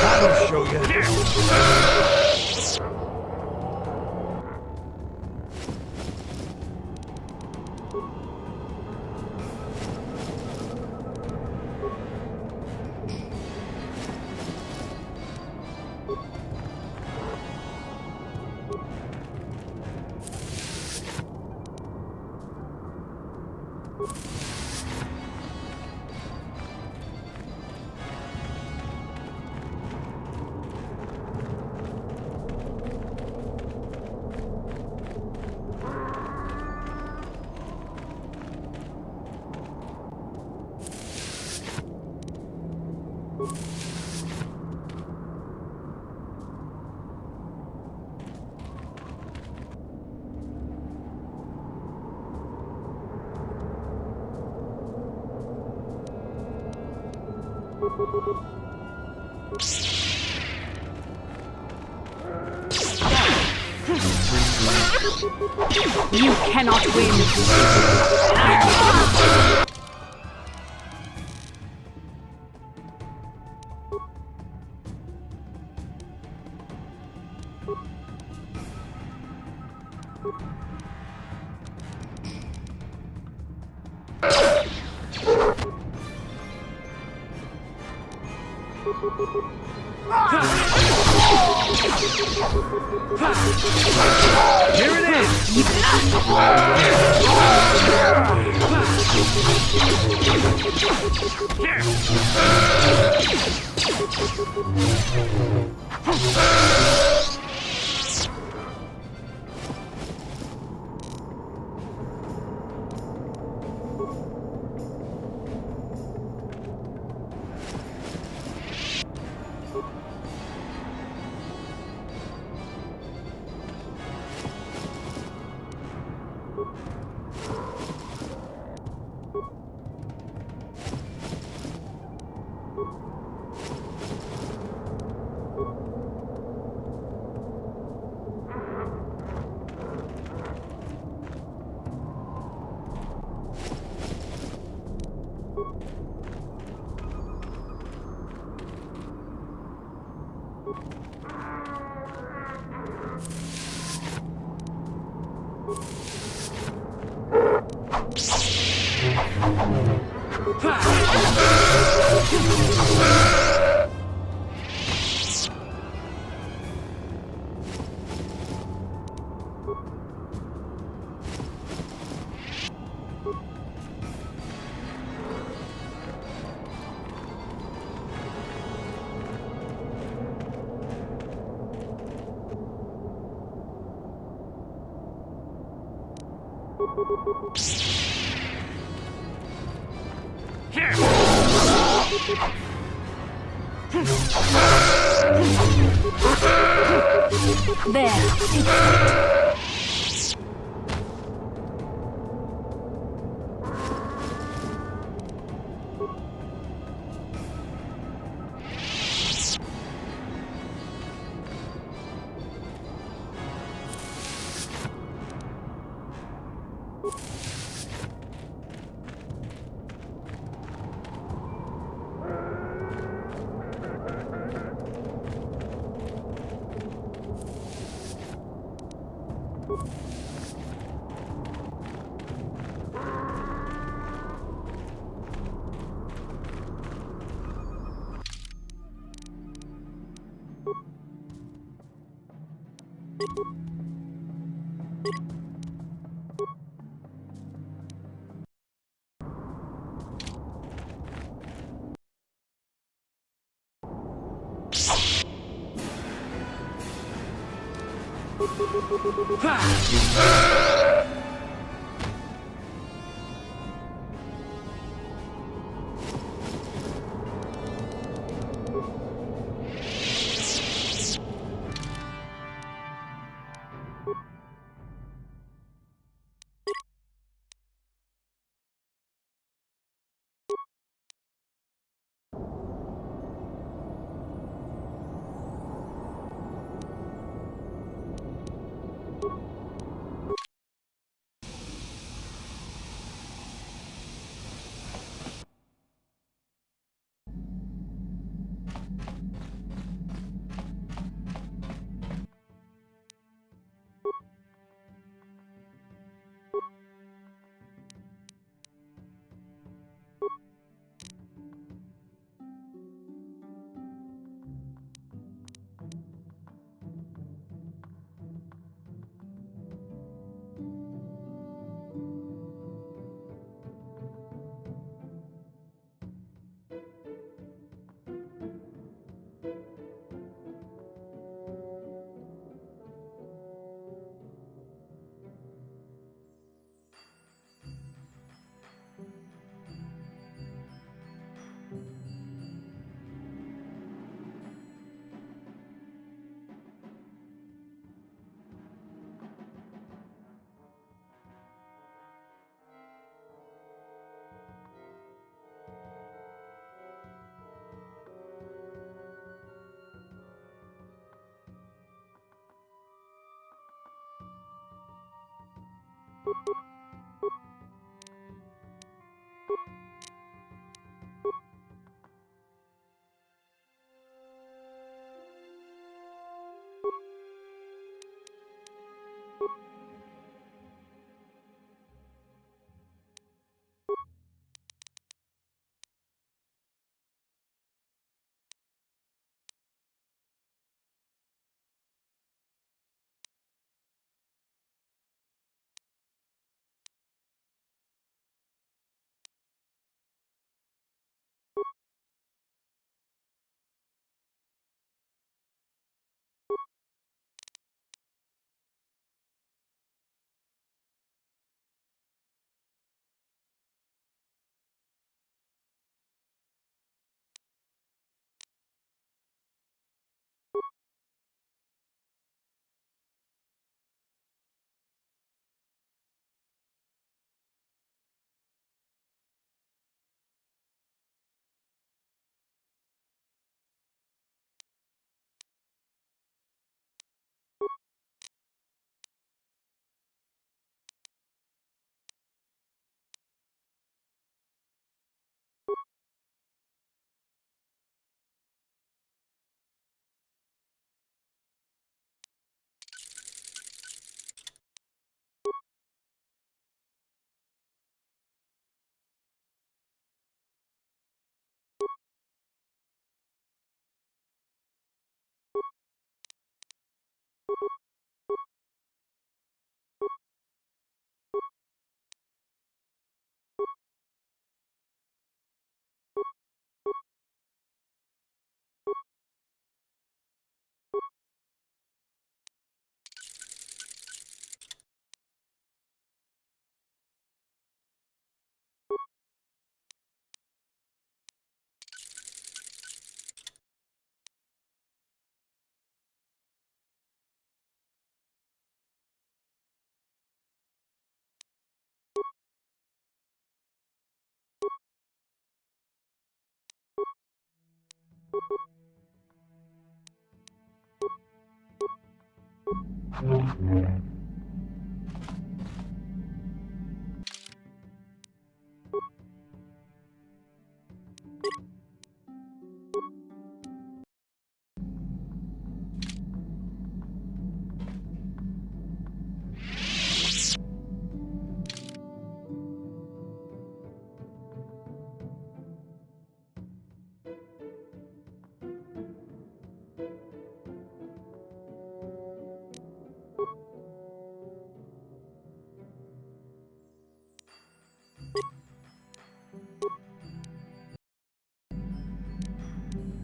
That'll show you. You cannot win. Here it is! There.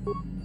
you.